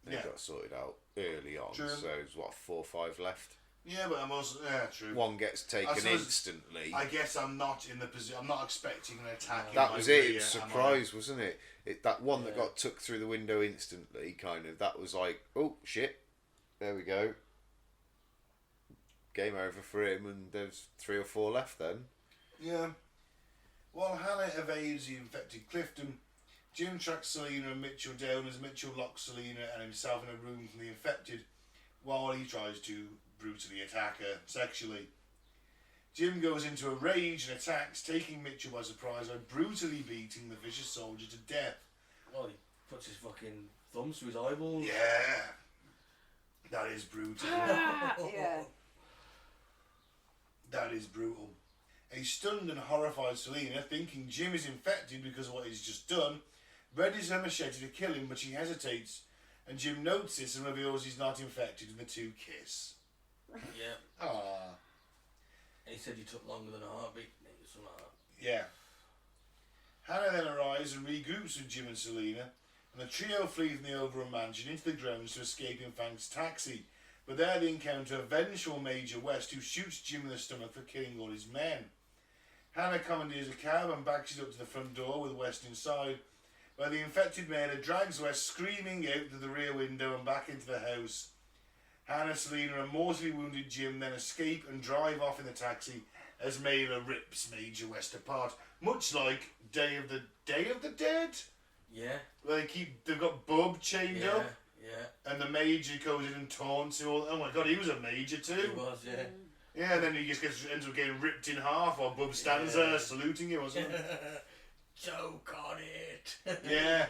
They got sorted out early on, True. so there's 4 or 5 left. Yeah, but I'm also true. One gets taken suppose- instantly. I guess I'm not in the position. I'm not expecting an attack. That in was my it. rear, It's am I? surprise, wasn't it? That one that got took through the window instantly, kind of. That was like, oh shit, there we go. Game over for him, and there's 3 or 4 left then. Yeah. While Hannah evades the infected Clifton, Jim tracks Selena and Mitchell down as Mitchell locks Selena and himself in a room from the infected, while he tries to brutally attack her sexually. Jim goes into a rage and attacks, taking Mitchell by surprise by brutally beating the vicious soldier to death. Well, he puts his fucking thumbs through his eyeballs. Yeah. That is brutal. Yeah. That is brutal. A stunned and horrified Selena, thinking Jim is infected because of what he's just done, readies her machete to kill him, but she hesitates, and Jim notes this and reveals he's not infected, and the 2 kiss. Yeah. Ah. And he said you took longer than a heartbeat. Something like that. Yeah. Hannah then arrives and regroups with Jim and Selena, and the trio flee from the overrun mansion into the grounds to escape in Frank's taxi. But there they encounter a vengeful Major West who shoots Jim in the stomach for killing all his men. Hannah commandeers a cab and backs it up to the front door with West inside, where the infected mailer drags West screaming out through the rear window and back into the house. Hannah, Selena and mortally wounded Jim then escape and drive off in the taxi as Mailer rips Major West apart, much like Day of the Dead, Yeah. where they've got Bub chained up, Yeah. and the Major goes in and taunts him all. Oh my god, he was a Major too. He was, yeah. Yeah, and then he just ends up getting ripped in half while Bub stands there saluting him or something. Choke on it. Yeah,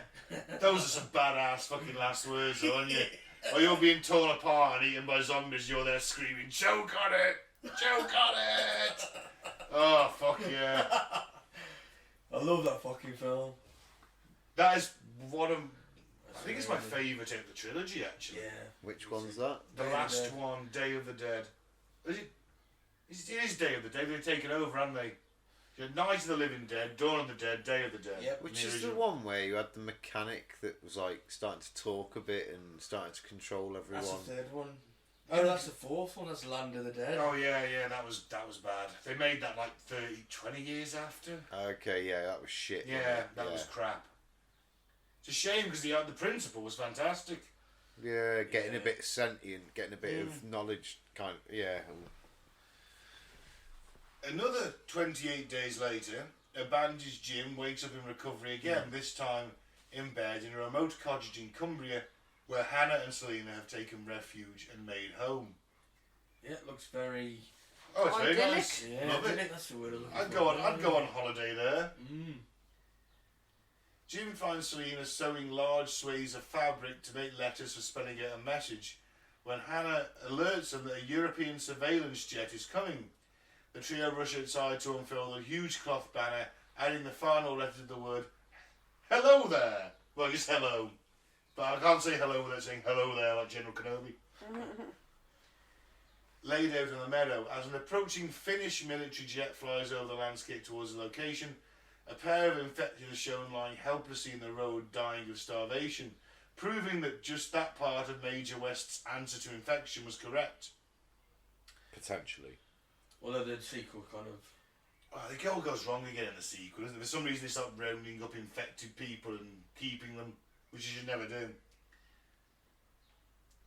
those are some badass fucking last words, though, aren't you? Or you're being torn apart and eaten by zombies, you're there screaming, choke on it! Choke on it! Oh, fuck yeah. I love that fucking film. That is one of... I think it's my favourite out of the trilogy, actually. Yeah. Which one's that? The last one, Day of the Dead. Is it? It is Day of the Dead. They've taken over, haven't they? Night of the Living Dead, Dawn of the Dead, Day of the Dead. Yep. Which is the original. one where you had the mechanic that was like starting to talk a bit and starting to control everyone. That's the 3rd one. Oh, that's the 4th one. That's Land of the Dead. Oh yeah, that was bad. They made that like 20 years after. Okay, yeah, that was shit. wasn't Yeah, it? that was crap. It's a shame because the principle was fantastic. Yeah, getting a bit sentient, getting a bit of knowledge, kind of. Yeah. Another 28 days later, a bandaged Jim wakes up in recovery again, this time in bed in a remote cottage in Cumbria, where Hannah and Selena have taken refuge and made home. Yeah, it looks very... Oh, it's very Idyllic. nice. Yeah, Love it. That's the word I'm looking I'd for. go on holiday there. Mm. Jim finds Selena sewing large swathes of fabric to make letters for spelling out a message, when Hannah alerts them that a European surveillance jet is coming. The trio rush outside to unfurl the huge cloth banner, adding the final letter to the word, hello there. Well, just hello. But I can't say hello without saying hello there like General Kenobi. Laid out on the meadow, as an approaching Finnish military jet flies over the landscape towards the location, a pair of infected are shown lying helplessly in the road, dying of starvation, proving that just that part of Major West's answer to infection was correct. Potentially. Although the sequel kind of... I think it all goes wrong again in the sequel, isn't it? For some reason they start rounding up infected people and keeping them, which you should never do.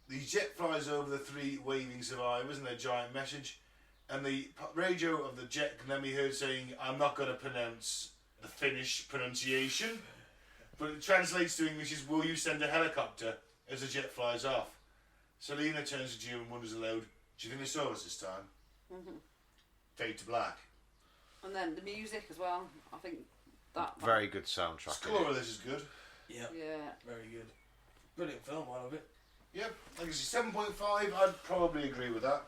The jet flies over the 3 waving survivors and their giant message, and the radio of the jet can then be heard saying, I'm not going to pronounce the Finnish pronunciation, but it translates to English as, will you send a helicopter, as the jet flies off. Selena turns to Jim and wonders aloud, do you think they saw us this time? Mhm. Fade to black. And then the music as well. I think that. Very good soundtrack. The score of this is good. Yeah. Yeah. Very good. Brilliant film, I love it. Yep, like I say, 7.5, I'd probably agree with that.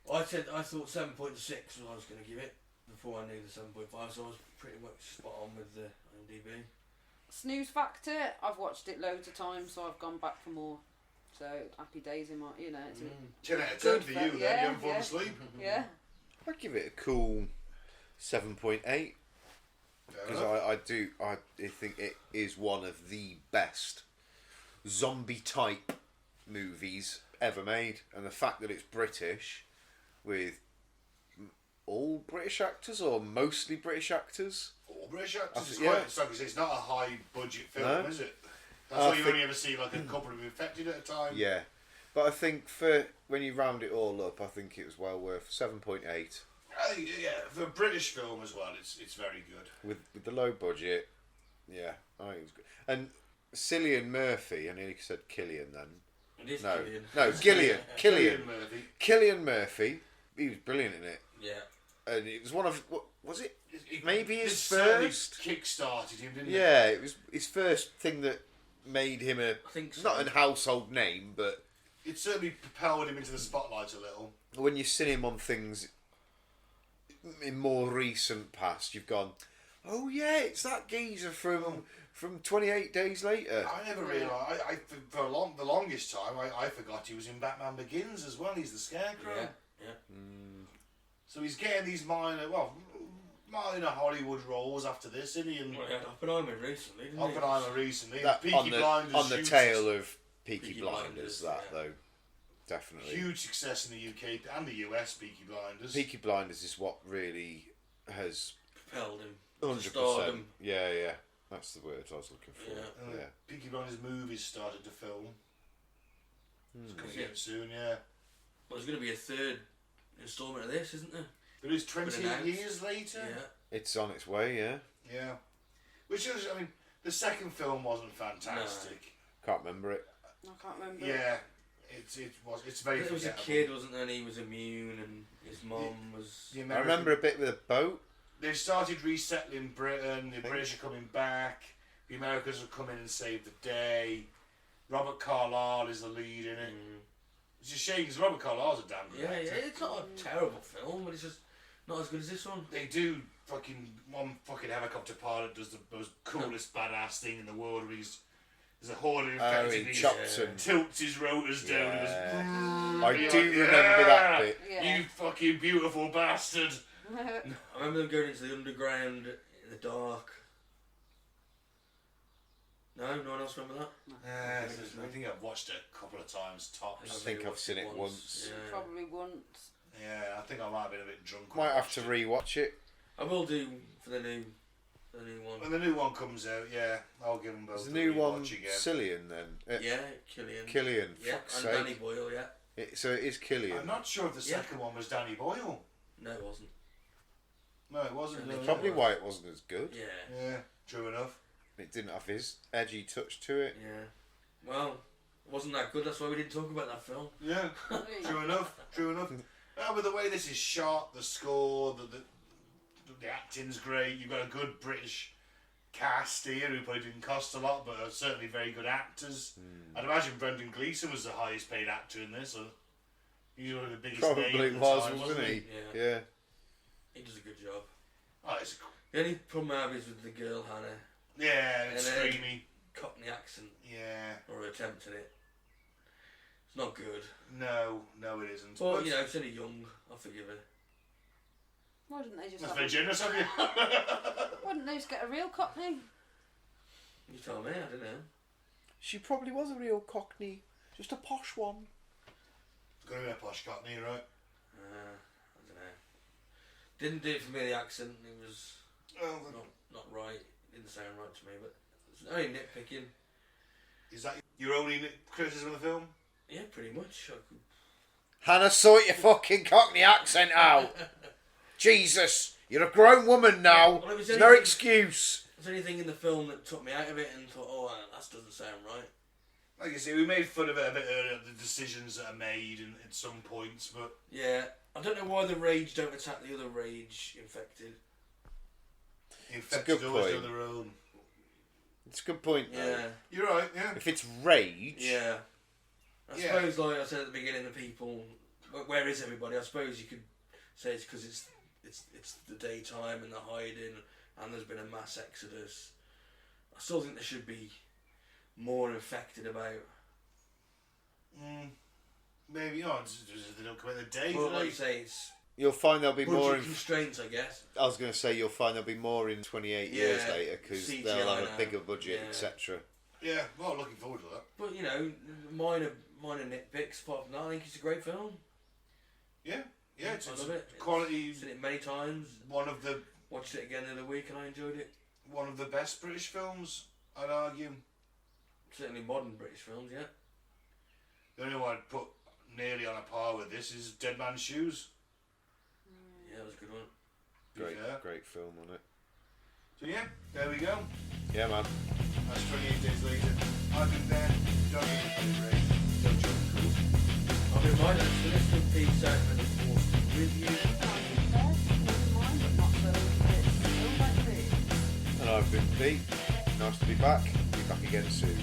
I thought 7.6 was what I was going to give it before I knew the 7.5, so I was pretty much spot on with the IMDb. Snooze Factor. I've watched it loads of times, so I've gone back for more. So happy days in my, you know. It's 10 out of 10 Good for for- you then, yeah, you haven't fallen yeah. asleep. yeah. I'd give it a cool 7.8 Fair because enough. I think it is one of the best zombie type movies ever made, and the fact that it's British with all British actors or mostly British actors. All British actors, it's, Yeah. quite, it's like I say, it's not a high budget film, No. is it? That's I why you think- only ever see like a couple of them infected at a time. Yeah, but I think for when you round it all up, I think it was well worth 7.8 I think, yeah, for a British film as well, it's very good. with the low budget. Yeah, I think it was good. And Cillian Murphy, I nearly said Killian then. It is No, Killian. no, Gillian. Cillian Murphy. Killian Murphy. He was brilliant in it, Yeah. and it was one of what was it? It- Maybe his it certainly first. kick-started him, didn't it? Yeah, it was his first thing that made him a I think so. not a household name, but It certainly propelled him into the spotlight a little. when you've seen him on things in more recent past, you've gone, oh yeah, it's that geezer from 28 Days Later. I never realised. For the longest time, I forgot he was in Batman Begins as well. He's the Scarecrow. Yeah. Yeah. So he's getting these minor Hollywood roles after this, isn't he? And Well, he had Oppenheimer recently, didn't he? Oppenheimer recently. That Peaky on the Blinders, tail of Peaky Peaky Blinders, Blinders, that yeah. though, definitely. huge success in the UK and the US. Peaky Blinders. Peaky Blinders is what really has Propelled him. 100%. Stardom. Yeah, that's the word I was looking for. Yeah. Yeah. Peaky Blinders movies started to film. It's coming Yeah. out soon, yeah. Well, there's going to be a third instalment of this, isn't there? There is 28 announced. years later. Yeah. It's on its way. Yeah, Yeah. Which is, I mean, the second film wasn't fantastic. can't remember it. I can't remember. Yeah. It's very There was a forgettable. kid, wasn't there? And he was immune, and his mum was. The I American- remember a bit with a boat. They started resettling Britain. The British are coming back. The Americans will come in and save the day. Robert Carlyle is the lead in it. It's a shame because Robert Carlyle's a damn good Yeah, actor. it's not a terrible film, but it's just not as good as this one. They do one fucking helicopter pilot does the most coolest badass thing in the world. Where there's a horde of Oh, infected. he He chops him. tilts his rotors down. And Yeah. goes, I you're do like, remember that bit. Yeah. You fucking beautiful bastard. I remember them going into the underground in the dark. No one else remember that? I think I've watched it a couple of times tops. I think I've seen it once. Yeah. Probably once. Yeah, I think I might have been a bit drunk. Might have to rewatch it. I will do for the new one. When the new one comes out, yeah, I'll give them both. Is the a new one rewatch again. Cillian then? Yeah, Killian. Killian, Yeah, fuck's and sake. Danny Boyle. Yeah. So it is Killian. I'm not sure if the Yeah. second one was Danny Boyle. No, it wasn't. No, it wasn't. Yeah, no, Probably no. why it wasn't as good. Yeah. Yeah, true enough. It didn't have his edgy touch to it. Yeah. Well, it wasn't that good. That's why we didn't talk about that film. Yeah, true enough. True enough. But the way this is shot, the score, the acting's great. You've got a good British cast here who probably didn't cost a lot, but are certainly very good actors. I'd imagine Brendan Gleeson was the highest paid actor in this. Or he's one of the biggest names Probably at the was, time, wasn't he? Yeah. Yeah. He does a good job. Oh, it's The only problem I have is with the girl Hannah. yeah, it's And then- screamy. Cockney accent, Yeah, or attempting it. It's not good. no, it isn't. But, But you know, she's only young. I'll forgive her. Why didn't they just that's have very generous of you. Why didn't they just get a real Cockney? You tell me, I don't know. She probably was a real Cockney. Just a posh one. It's going to be a posh cockney, right? I don't know. Didn't do it for me, the accent. It was Well, not right. It didn't sound right to me, but it's only nitpicking. is that your only criticism of the film? Yeah, pretty much. I could... Hannah, sort your fucking Cockney accent out. Jesus, you're a grown woman now. Well, it was There's no anything- excuse. Was there anything in the film that took me out of it and thought, oh, that doesn't sound right? Like I say, we made fun of it a bit earlier, the decisions that are made and at some points, but Yeah, I don't know why the rage don't attack the other rage infected. infected good always point. do their own. It's a good point, though. Yeah, You're right, yeah. If it's rage, yeah. I Yeah. suppose, like I said at the beginning, the people, where is everybody? I suppose you could say it's because it's the daytime and they're hiding, and there's been a mass exodus. I still think there should be more infected about. Maybe not. They don't come in the day. Well, do like they? you say, it's you'll find there'll be more. budget constraints, I guess. I was going to say you'll find there'll be more in 28 years Yeah, later because CGI they'll have now. a bigger budget, Yeah. etc. Yeah, well, looking forward to that. But you know, minor nitpicks. Apart from that, I think it's a great film. Yeah, it's I love it. quality. I've seen it many times. One of the Watched it again the other week, and I enjoyed it. best British films, I'd argue. Certainly modern British films, yeah. The only one I'd put nearly on a par with this is Dead Man's Shoes. Yeah, that was a good one. to be fair. Great film on it. So yeah, there we go. Yeah, man. That's 28 days later. I've been there. Don't be afraid. Don't jump cool. I'll be reminded to listen to Peace Out for the fourth review. And I've been Pete. Nice to be back. Be back again soon.